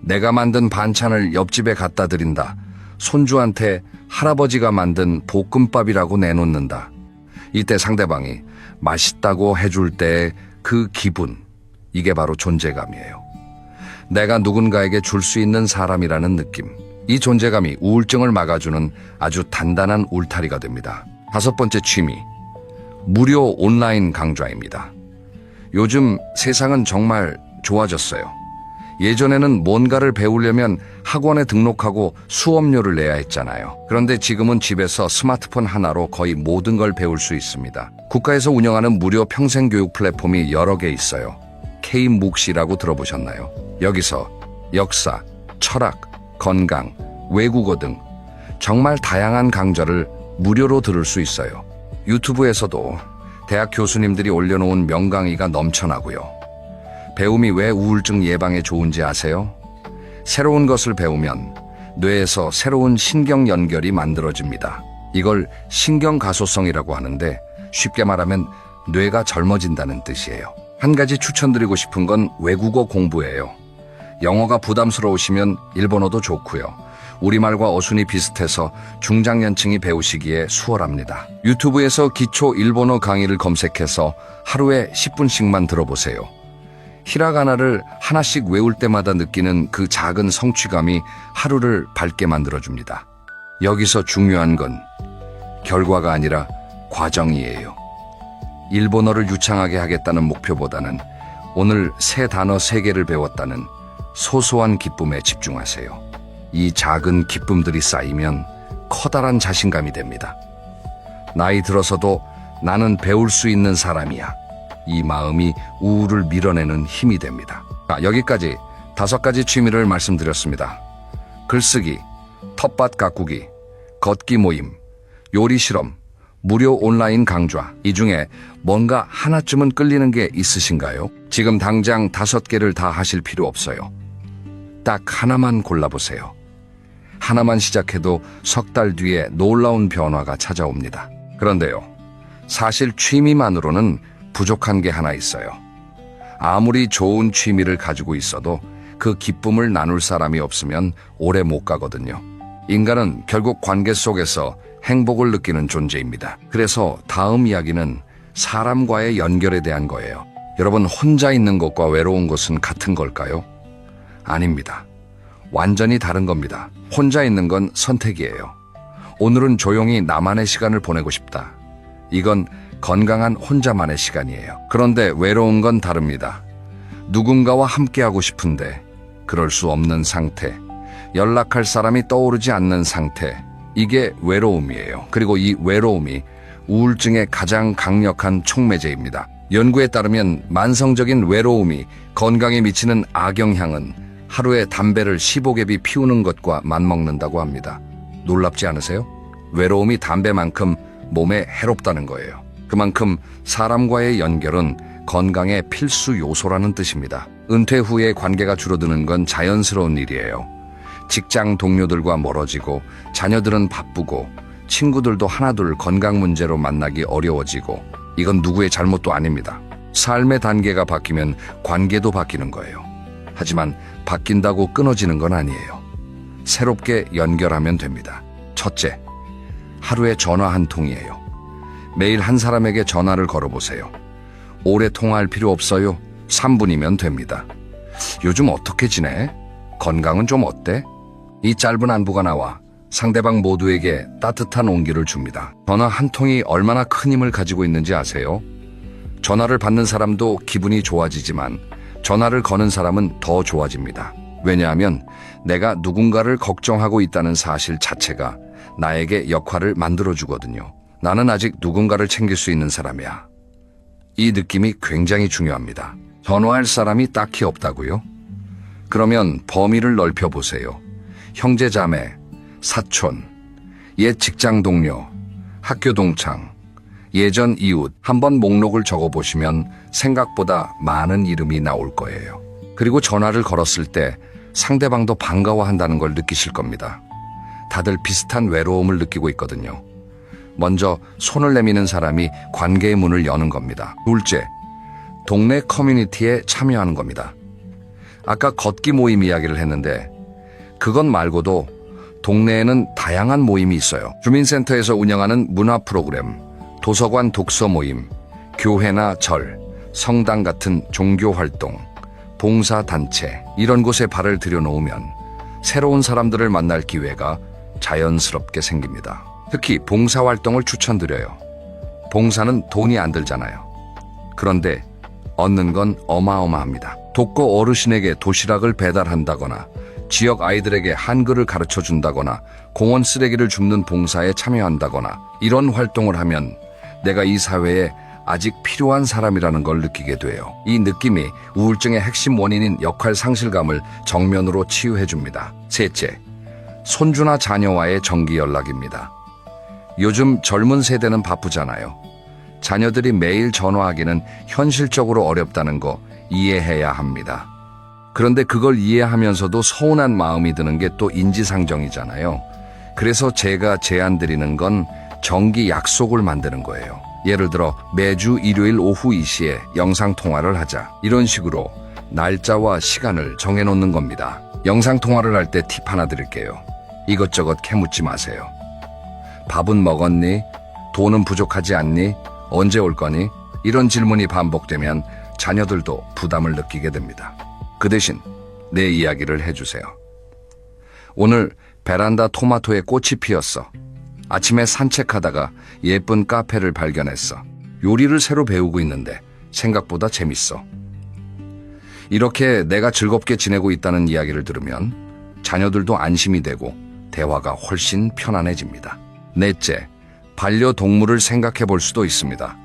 내가 만든 반찬을 옆집에 갖다 드린다. 손주한테 할아버지가 만든 볶음밥이라고 내놓는다. 이때 상대방이 맛있다고 해줄 때의 그 기분, 이게 바로 존재감이에요. 내가 누군가에게 줄 수 있는 사람이라는 느낌. 이 존재감이 우울증을 막아주는 아주 단단한 울타리가 됩니다. 다섯 번째 취미, 무료 온라인 강좌입니다. 요즘 세상은 정말 좋아졌어요. 예전에는 뭔가를 배우려면 학원에 등록하고 수업료를 내야 했잖아요. 그런데 지금은 집에서 스마트폰 하나로 거의 모든 걸 배울 수 있습니다. 국가에서 운영하는 무료 평생교육 플랫폼이 여러 개 있어요. K묵시라고 들어보셨나요? 여기서 역사, 철학, 건강, 외국어 등 정말 다양한 강좌를 무료로 들을 수 있어요. 유튜브에서도 대학 교수님들이 올려놓은 명강의가 넘쳐나고요. 배움이 왜 우울증 예방에 좋은지 아세요? 새로운 것을 배우면 뇌에서 새로운 신경 연결이 만들어집니다. 이걸 신경가소성이라고 하는데 쉽게 말하면 뇌가 젊어진다는 뜻이에요. 한 가지 추천드리고 싶은 건 외국어 공부예요. 영어가 부담스러우시면 일본어도 좋고요. 우리말과 어순이 비슷해서 중장년층이 배우시기에 수월합니다. 유튜브에서 기초 일본어 강의를 검색해서 하루에 10분씩만 들어보세요. 히라가나를 하나씩 외울 때마다 느끼는 그 작은 성취감이 하루를 밝게 만들어줍니다. 여기서 중요한 건 결과가 아니라 과정이에요. 일본어를 유창하게 하겠다는 목표보다는 오늘 새 단어 3개를 배웠다는 소소한 기쁨에 집중하세요. 이 작은 기쁨들이 쌓이면 커다란 자신감이 됩니다. 나이 들어서도 나는 배울 수 있는 사람이야. 이 마음이 우울을 밀어내는 힘이 됩니다. 여기까지 5가지 취미를 말씀드렸습니다. 글쓰기, 텃밭 가꾸기, 걷기 모임, 요리 실험, 무료 온라인 강좌. 이 중에 뭔가 하나쯤은 끌리는 게 있으신가요? 지금 당장 5개를 다 하실 필요 없어요. 딱 하나만 골라보세요. 하나만 시작해도 석 달 뒤에 놀라운 변화가 찾아옵니다. 그런데요, 사실 취미만으로는 부족한 게 하나 있어요. 아무리 좋은 취미를 가지고 있어도 그 기쁨을 나눌 사람이 없으면 오래 못 가거든요. 인간은 결국 관계 속에서 행복을 느끼는 존재입니다. 그래서 다음 이야기는 사람과의 연결에 대한 거예요. 여러분, 혼자 있는 것과 외로운 것은 같은 걸까요? 아닙니다. 완전히 다른 겁니다. 혼자 있는 건 선택이에요. 오늘은 조용히 나만의 시간을 보내고 싶다. 이건 건강한 혼자만의 시간이에요. 그런데 외로운 건 다릅니다. 누군가와 함께하고 싶은데 그럴 수 없는 상태, 연락할 사람이 떠오르지 않는 상태, 이게 외로움이에요. 그리고 이 외로움이 우울증의 가장 강력한 촉매제입니다. 연구에 따르면 만성적인 외로움이 건강에 미치는 악영향은 하루에 담배를 15갭이 피우는 것과 맞먹는다고 합니다. 놀랍지 않으세요? 외로움이 담배만큼 몸에 해롭다는 거예요. 그만큼 사람과의 연결은 건강의 필수 요소라는 뜻입니다. 은퇴 후에 관계가 줄어드는 건 자연스러운 일이에요. 직장 동료들과 멀어지고 자녀들은 바쁘고 친구들도 하나둘 건강 문제로 만나기 어려워지고 이건 누구의 잘못도 아닙니다. 삶의 단계가 바뀌면 관계도 바뀌는 거예요. 하지만 바뀐다고 끊어지는 건 아니에요. 새롭게 연결하면 됩니다. 첫째, 하루에 전화 한 통이에요. 매일 한 사람에게 전화를 걸어보세요. 오래 통화할 필요 없어요. 3분이면 됩니다. 요즘 어떻게 지내? 건강은 좀 어때? 이 짧은 안부가 나와 상대방 모두에게 따뜻한 온기를 줍니다. 전화 한 통이 얼마나 큰 힘을 가지고 있는지 아세요? 전화를 받는 사람도 기분이 좋아지지만 전화를 거는 사람은 더 좋아집니다. 왜냐하면 내가 누군가를 걱정하고 있다는 사실 자체가 나에게 역할을 만들어주거든요. 나는 아직 누군가를 챙길 수 있는 사람이야. 이 느낌이 굉장히 중요합니다. 전화할 사람이 딱히 없다고요? 그러면 범위를 넓혀보세요. 형제 자매, 사촌, 옛 직장 동료, 학교 동창, 예전 이웃, 한번 목록을 적어보시면 생각보다 많은 이름이 나올 거예요. 그리고 전화를 걸었을 때 상대방도 반가워한다는 걸 느끼실 겁니다. 다들 비슷한 외로움을 느끼고 있거든요. 먼저 손을 내미는 사람이 관계의 문을 여는 겁니다. 둘째, 동네 커뮤니티에 참여하는 겁니다. 아까 걷기 모임 이야기를 했는데 그것 말고도 동네에는 다양한 모임이 있어요. 주민센터에서 운영하는 문화 프로그램, 도서관 독서 모임, 교회나 절, 성당 같은 종교 활동, 봉사단체, 이런 곳에 발을 들여놓으면 새로운 사람들을 만날 기회가 자연스럽게 생깁니다. 특히 봉사활동을 추천드려요. 봉사는 돈이 안 들잖아요. 그런데 얻는 건 어마어마합니다. 독거 어르신에게 도시락을 배달한다거나 지역 아이들에게 한글을 가르쳐 준다거나 공원 쓰레기를 줍는 봉사에 참여한다거나 이런 활동을 하면 내가 이 사회에 아직 필요한 사람이라는 걸 느끼게 돼요. 이 느낌이 우울증의 핵심 원인인 역할 상실감을 정면으로 치유해 줍니다. 셋째, 손주나 자녀와의 정기 연락입니다. 요즘 젊은 세대는 바쁘잖아요. 자녀들이 매일 전화하기는 현실적으로 어렵다는 거 이해해야 합니다. 그런데 그걸 이해하면서도 서운한 마음이 드는 게 또 인지상정이잖아요. 그래서 제가 제안드리는 건 정기 약속을 만드는 거예요. 예를 들어 매주 일요일 오후 2시에 영상통화를 하자. 이런 식으로 날짜와 시간을 정해놓는 겁니다. 영상통화를 할 때 팁 하나 드릴게요. 이것저것 캐묻지 마세요. 밥은 먹었니? 돈은 부족하지 않니? 언제 올 거니? 이런 질문이 반복되면 자녀들도 부담을 느끼게 됩니다. 그 대신 내 이야기를 해주세요. 오늘 베란다 토마토에 꽃이 피었어. 아침에 산책하다가 예쁜 카페를 발견했어. 요리를 새로 배우고 있는데 생각보다 재밌어. 이렇게 내가 즐겁게 지내고 있다는 이야기를 들으면 자녀들도 안심이 되고 대화가 훨씬 편안해집니다. 넷째, 반려동물을 생각해 볼 수도 있습니다.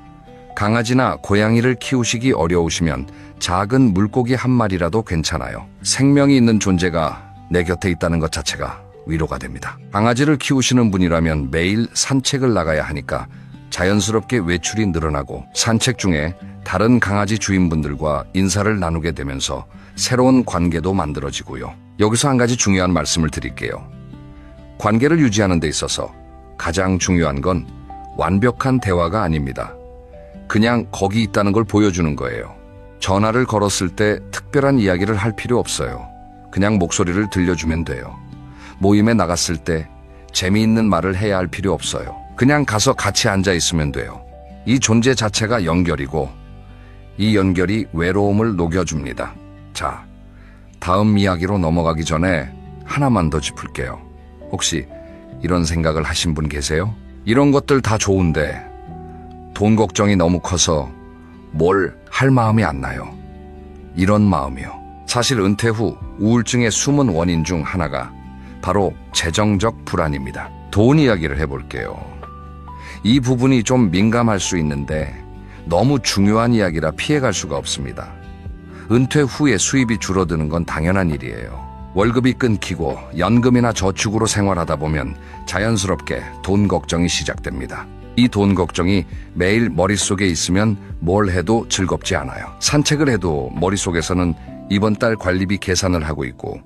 강아지나 고양이를 키우시기 어려우시면 작은 물고기 한 마리라도 괜찮아요. 생명이 있는 존재가 내 곁에 있다는 것 자체가 위로가 됩니다. 강아지를 키우시는 분이라면 매일 산책을 나가야 하니까 자연스럽게 외출이 늘어나고 산책 중에 다른 강아지 주인분들과 인사를 나누게 되면서 새로운 관계도 만들어지고요. 여기서 한 가지 중요한 말씀을 드릴게요. 관계를 유지하는 데 있어서 가장 중요한 건 완벽한 대화가 아닙니다. 그냥 거기 있다는 걸 보여주는 거예요. 전화를 걸었을 때 특별한 이야기를 할 필요 없어요. 그냥 목소리를 들려주면 돼요. 모임에 나갔을 때 재미있는 말을 해야 할 필요 없어요. 그냥 가서 같이 앉아 있으면 돼요. 이 존재 자체가 연결이고 이 연결이 외로움을 녹여줍니다. 자, 다음 이야기로 넘어가기 전에 하나만 더 짚을게요. 혹시 이런 생각을 하신 분 계세요? 이런 것들 다 좋은데 돈 걱정이 너무 커서 뭘 할 마음이 안 나요. 이런 마음이요. 사실 은퇴 후 우울증의 숨은 원인 중 하나가 바로 재정적 불안입니다. 돈 이야기를 해볼게요. 이 부분이 좀 민감할 수 있는데 너무 중요한 이야기라 피해갈 수가 없습니다. 은퇴 후에 수입이 줄어드는 건 당연한 일이에요. 월급이 끊기고 연금이나 저축으로 생활하다 보면 자연스럽게 돈 걱정이 시작됩니다. 이 돈 걱정이 매일 머릿속에 있으면 뭘 해도 즐겁지 않아요. 산책을 해도 머릿속에서는 이번 달 관리비 계산을 하고 있고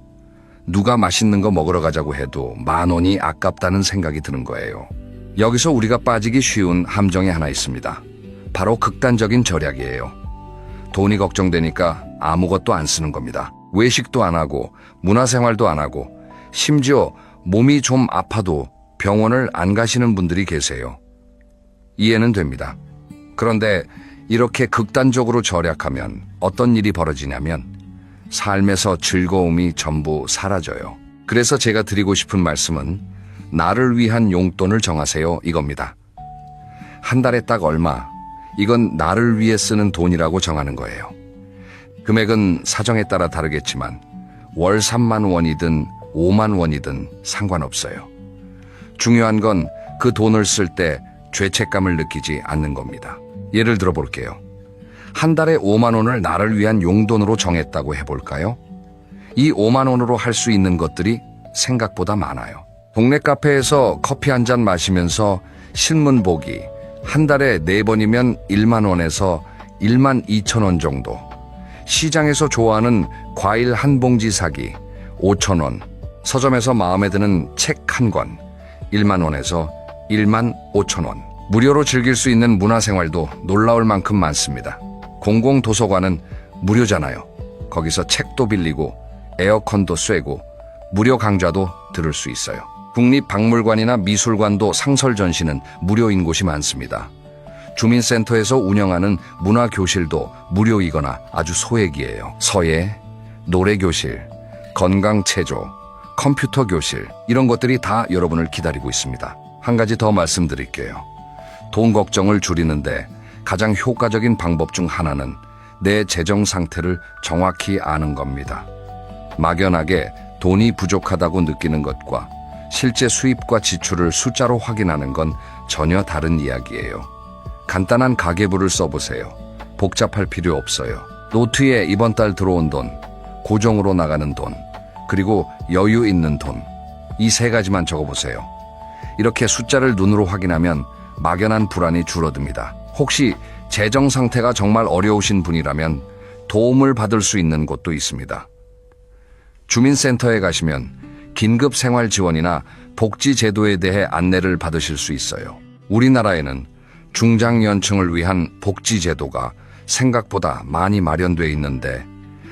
누가 맛있는 거 먹으러 가자고 해도 10,000원이 아깝다는 생각이 드는 거예요. 여기서 우리가 빠지기 쉬운 함정이 하나 있습니다. 바로 극단적인 절약이에요. 돈이 걱정되니까 아무것도 안 쓰는 겁니다. 외식도 안 하고 문화생활도 안 하고 심지어 몸이 좀 아파도 병원을 안 가시는 분들이 계세요. 이해는 됩니다. 그런데 이렇게 극단적으로 절약하면 어떤 일이 벌어지냐면 삶에서 즐거움이 전부 사라져요. 그래서 제가 드리고 싶은 말씀은 나를 위한 용돈을 정하세요 이겁니다. 한 달에 딱 얼마, 이건 나를 위해 쓰는 돈이라고 정하는 거예요. 금액은 사정에 따라 다르겠지만 월 3만 원이든 5만 원이든 상관없어요. 중요한 건 그 돈을 쓸 때 죄책감을 느끼지 않는 겁니다. 예를 들어 볼게요. 한 달에 5만 원을 나를 위한 용돈으로 정했다고 해볼까요? 이 5만 원으로 할 수 있는 것들이 생각보다 많아요. 동네 카페에서 커피 한 잔 마시면서 신문 보기, 한 달에 4번이면 1만 원에서 1만 2천 원 정도. 시장에서 좋아하는 과일 한 봉지 사기, 5천 원. 서점에서 마음에 드는 책 한 권, 1만 원에서 1만 5천 원. 무료로 즐길 수 있는 문화생활도 놀라울 만큼 많습니다. 공공도서관은 무료잖아요. 거기서 책도 빌리고 에어컨도 쐬고 무료 강좌도 들을 수 있어요. 국립박물관이나 미술관도 상설 전시는 무료인 곳이 많습니다. 주민센터에서 운영하는 문화교실도 무료이거나 아주 소액이에요. 서예, 노래교실, 건강체조, 컴퓨터 교실, 이런 것들이 다 여러분을 기다리고 있습니다. 한 가지 더 말씀드릴게요. 돈 걱정을 줄이는데 가장 효과적인 방법 중 하나는 내 재정 상태를 정확히 아는 겁니다. 막연하게 돈이 부족하다고 느끼는 것과 실제 수입과 지출을 숫자로 확인하는 건 전혀 다른 이야기예요. 간단한 가계부를 써보세요. 복잡할 필요 없어요. 노트에 이번 달 들어온 돈, 고정으로 나가는 돈, 그리고 여유 있는 돈, 이 3가지만 적어보세요. 이렇게 숫자를 눈으로 확인하면 막연한 불안이 줄어듭니다. 혹시 재정 상태가 정말 어려우신 분이라면 도움을 받을 수 있는 곳도 있습니다. 주민센터에 가시면 긴급 생활 지원이나 복지 제도에 대해 안내를 받으실 수 있어요. 우리나라에는 중장년층을 위한 복지 제도가 생각보다 많이 마련되어 있는데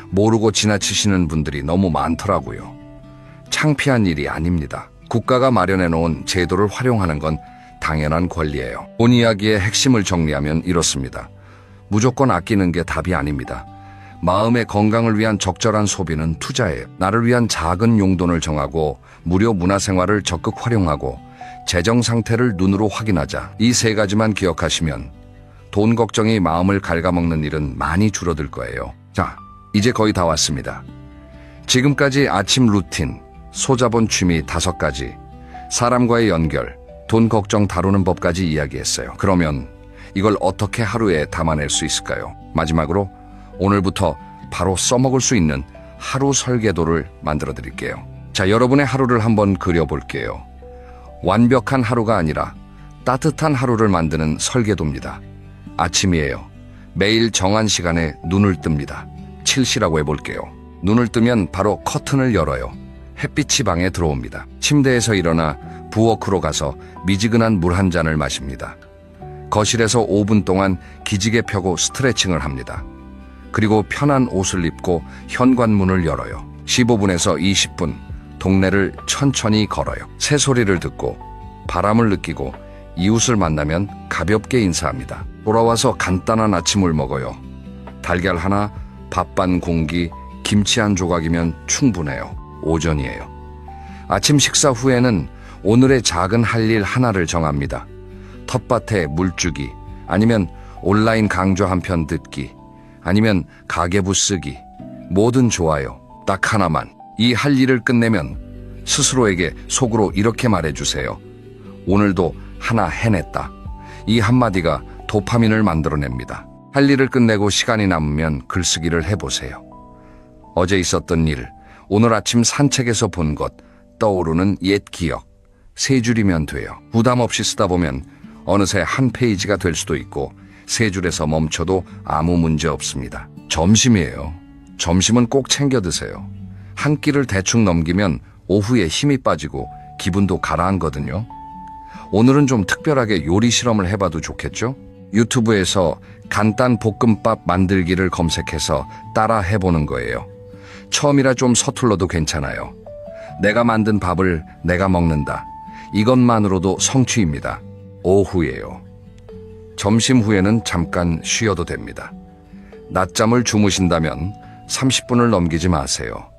모르고 지나치시는 분들이 너무 많더라고요. 창피한 일이 아닙니다. 국가가 마련해 놓은 제도를 활용하는 건 당연한 권리예요. 본 이야기의 핵심을 정리하면 이렇습니다. 무조건 아끼는 게 답이 아닙니다. 마음의 건강을 위한 적절한 소비는 투자예요. 나를 위한 작은 용돈을 정하고 무료 문화생활을 적극 활용하고 재정 상태를 눈으로 확인하자. 이 3가지만 기억하시면 돈 걱정이 마음을 갉아먹는 일은 많이 줄어들 거예요. 자, 이제 거의 다 왔습니다. 지금까지 아침 루틴, 소자본 취미 5가지, 사람과의 연결, 돈 걱정 다루는 법까지 이야기했어요. 그러면 이걸 어떻게 하루에 담아낼 수 있을까요? 마지막으로 오늘부터 바로 써먹을 수 있는 하루 설계도를 만들어 드릴게요. 자, 여러분의 하루를 한번 그려볼게요. 완벽한 하루가 아니라 따뜻한 하루를 만드는 설계도입니다. 아침이에요. 매일 정한 시간에 눈을 뜹니다. 7시라고 해볼게요. 눈을 뜨면 바로 커튼을 열어요. 햇빛이 방에 들어옵니다. 침대에서 일어나 부엌으로 가서 미지근한 물 한 잔을 마십니다. 거실에서 5분 동안 기지개 펴고 스트레칭을 합니다. 그리고 편한 옷을 입고 현관문을 열어요. 15분에서 20분 동네를 천천히 걸어요. 새소리를 듣고 바람을 느끼고 이웃을 만나면 가볍게 인사합니다. 돌아와서 간단한 아침을 먹어요. 달걀 하나, 밥 반 공기, 김치 한 조각이면 충분해요. 오전이에요. 아침 식사 후에는 오늘의 작은 할 일 하나를 정합니다. 텃밭에 물 주기, 아니면 온라인 강좌 한 편 듣기, 아니면 가계부 쓰기, 뭐든 좋아요. 딱 하나만. 이 할 일을 끝내면 스스로에게 속으로 이렇게 말해주세요. 오늘도 하나 해냈다. 이 한마디가 도파민을 만들어냅니다. 할 일을 끝내고 시간이 남으면 글쓰기를 해보세요. 어제 있었던 일, 오늘 아침 산책에서 본 것, 떠오르는 옛 기억, 3줄이면 돼요. 부담 없이 쓰다 보면 어느새 한 페이지가 될 수도 있고 3줄에서 멈춰도 아무 문제 없습니다. 점심이에요. 점심은 꼭 챙겨 드세요. 한 끼를 대충 넘기면 오후에 힘이 빠지고 기분도 가라앉거든요. 오늘은 좀 특별하게 요리 실험을 해봐도 좋겠죠? 유튜브에서 간단 볶음밥 만들기를 검색해서 따라 해보는 거예요. 처음이라 좀 서툴러도 괜찮아요. 내가 만든 밥을 내가 먹는다. 이것만으로도 성취입니다. 오후예요. 점심 후에는 잠깐 쉬어도 됩니다. 낮잠을 주무신다면 30분을 넘기지 마세요.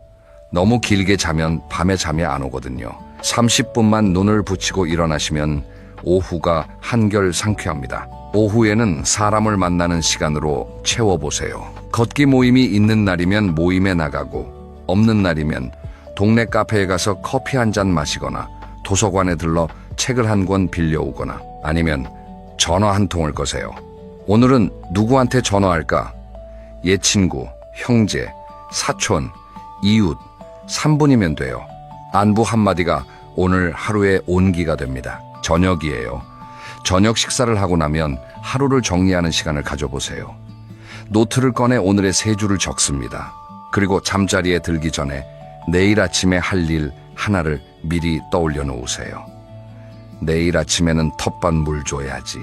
너무 길게 자면 밤에 잠이 안 오거든요. 30분만 눈을 붙이고 일어나시면 오후가 한결 상쾌합니다. 오후에는 사람을 만나는 시간으로 채워보세요. 걷기 모임이 있는 날이면 모임에 나가고, 없는 날이면 동네 카페에 가서 커피 한 잔 마시거나 도서관에 들러 책을 한 권 빌려오거나, 아니면 전화 한 통을 거세요. 오늘은 누구한테 전화할까? 옛 친구, 형제, 사촌, 이웃, 3분이면 돼요. 안부 한마디가 오늘 하루의 온기가 됩니다. 저녁이에요. 저녁 식사를 하고 나면 하루를 정리하는 시간을 가져보세요. 노트를 꺼내 오늘의 세 줄을 적습니다. 그리고 잠자리에 들기 전에 내일 아침에 할 일 하나를 미리 떠올려 놓으세요. 내일 아침에는 텃밭 물 줘야지.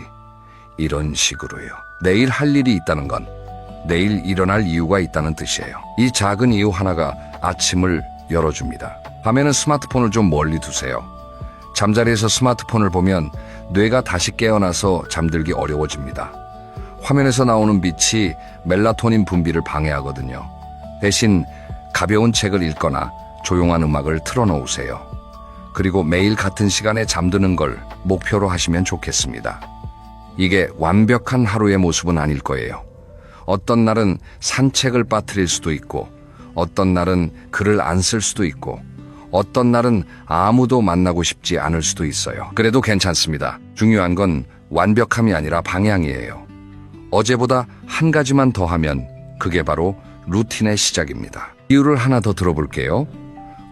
이런 식으로요. 내일 할 일이 있다는 건 내일 일어날 이유가 있다는 뜻이에요. 이 작은 이유 하나가 아침을 열어줍니다. 밤에는 스마트폰을 좀 멀리 두세요. 잠자리에서 스마트폰을 보면 뇌가 다시 깨어나서 잠들기 어려워집니다. 화면에서 나오는 빛이 멜라토닌 분비를 방해하거든요. 대신 가벼운 책을 읽거나 조용한 음악을 틀어놓으세요. 그리고 매일 같은 시간에 잠드는 걸 목표로 하시면 좋겠습니다. 이게 완벽한 하루의 모습은 아닐 거예요. 어떤 날은 산책을 빠뜨릴 수도 있고, 어떤 날은 글을 안 쓸 수도 있고, 어떤 날은 아무도 만나고 싶지 않을 수도 있어요. 그래도 괜찮습니다. 중요한 건 완벽함이 아니라 방향이에요. 어제보다 한 가지만 더 하면 그게 바로 루틴의 시작입니다. 이유를 하나 더 들어볼게요.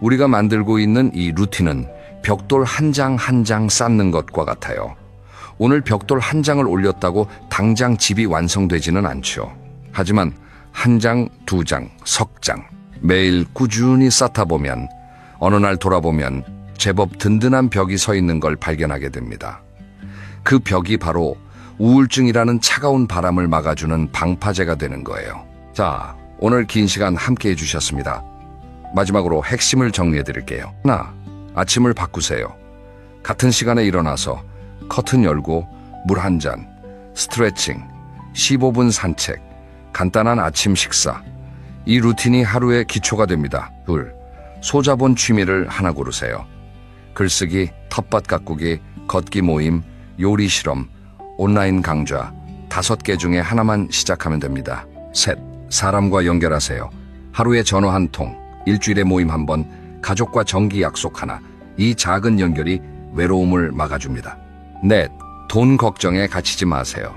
우리가 만들고 있는 이 루틴은 벽돌 한 장 한 장 쌓는 것과 같아요. 오늘 벽돌 한 장을 올렸다고 당장 집이 완성되지는 않죠. 하지만 한 장, 두 장, 석 장 매일 꾸준히 쌓다 보면 어느 날 돌아보면 제법 든든한 벽이 서 있는 걸 발견하게 됩니다. 그 벽이 바로 우울증이라는 차가운 바람을 막아주는 방파제가 되는 거예요. 자, 오늘 긴 시간 함께 해주셨습니다. 마지막으로 핵심을 정리해 드릴게요. 하나, 아침을 바꾸세요. 같은 시간에 일어나서 커튼 열고 물 한 잔, 스트레칭, 15분 산책, 간단한 아침 식사. 이 루틴이 하루의 기초가 됩니다. 둘, 소자본 취미를 하나 고르세요. 글쓰기, 텃밭 가꾸기, 걷기 모임, 요리 실험, 온라인 강좌 5개 중에 하나만 시작하면 됩니다. 셋, 사람과 연결하세요. 하루에 전화 한 통, 일주일에 모임 한 번, 가족과 정기 약속 하나. 이 작은 연결이 외로움을 막아줍니다. 넷, 돈 걱정에 갇히지 마세요.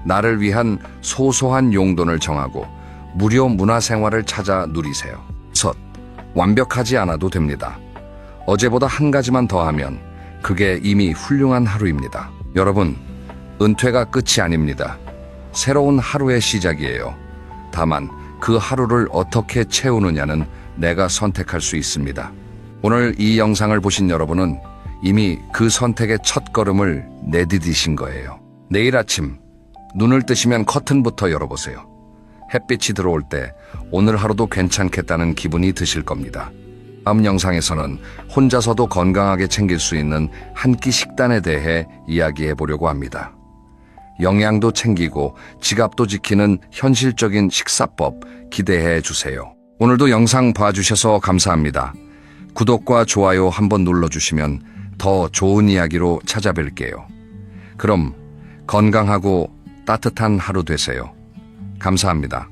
나를 위한 소소한 용돈을 정하고 무료 문화생활을 찾아 누리세요. 섯, 완벽하지 않아도 됩니다. 어제보다 한 가지만 더 하면 그게 이미 훌륭한 하루입니다. 여러분, 은퇴가 끝이 아닙니다. 새로운 하루의 시작이에요. 다만 그 하루를 어떻게 채우느냐는 내가 선택할 수 있습니다. 오늘 이 영상을 보신 여러분은 이미 그 선택의 첫걸음을 내디디신 거예요. 내일 아침 눈을 뜨시면 커튼부터 열어보세요. 햇빛이 들어올 때 오늘 하루도 괜찮겠다는 기분이 드실 겁니다. 다음 영상에서는 혼자서도 건강하게 챙길 수 있는 한 끼 식단에 대해 이야기해 보려고 합니다. 영양도 챙기고 지갑도 지키는 현실적인 식사법 기대해 주세요. 오늘도 영상 봐주셔서 감사합니다. 구독과 좋아요 한번 눌러주시면 더 좋은 이야기로 찾아뵐게요. 그럼 건강하고 따뜻한 하루 되세요. 감사합니다.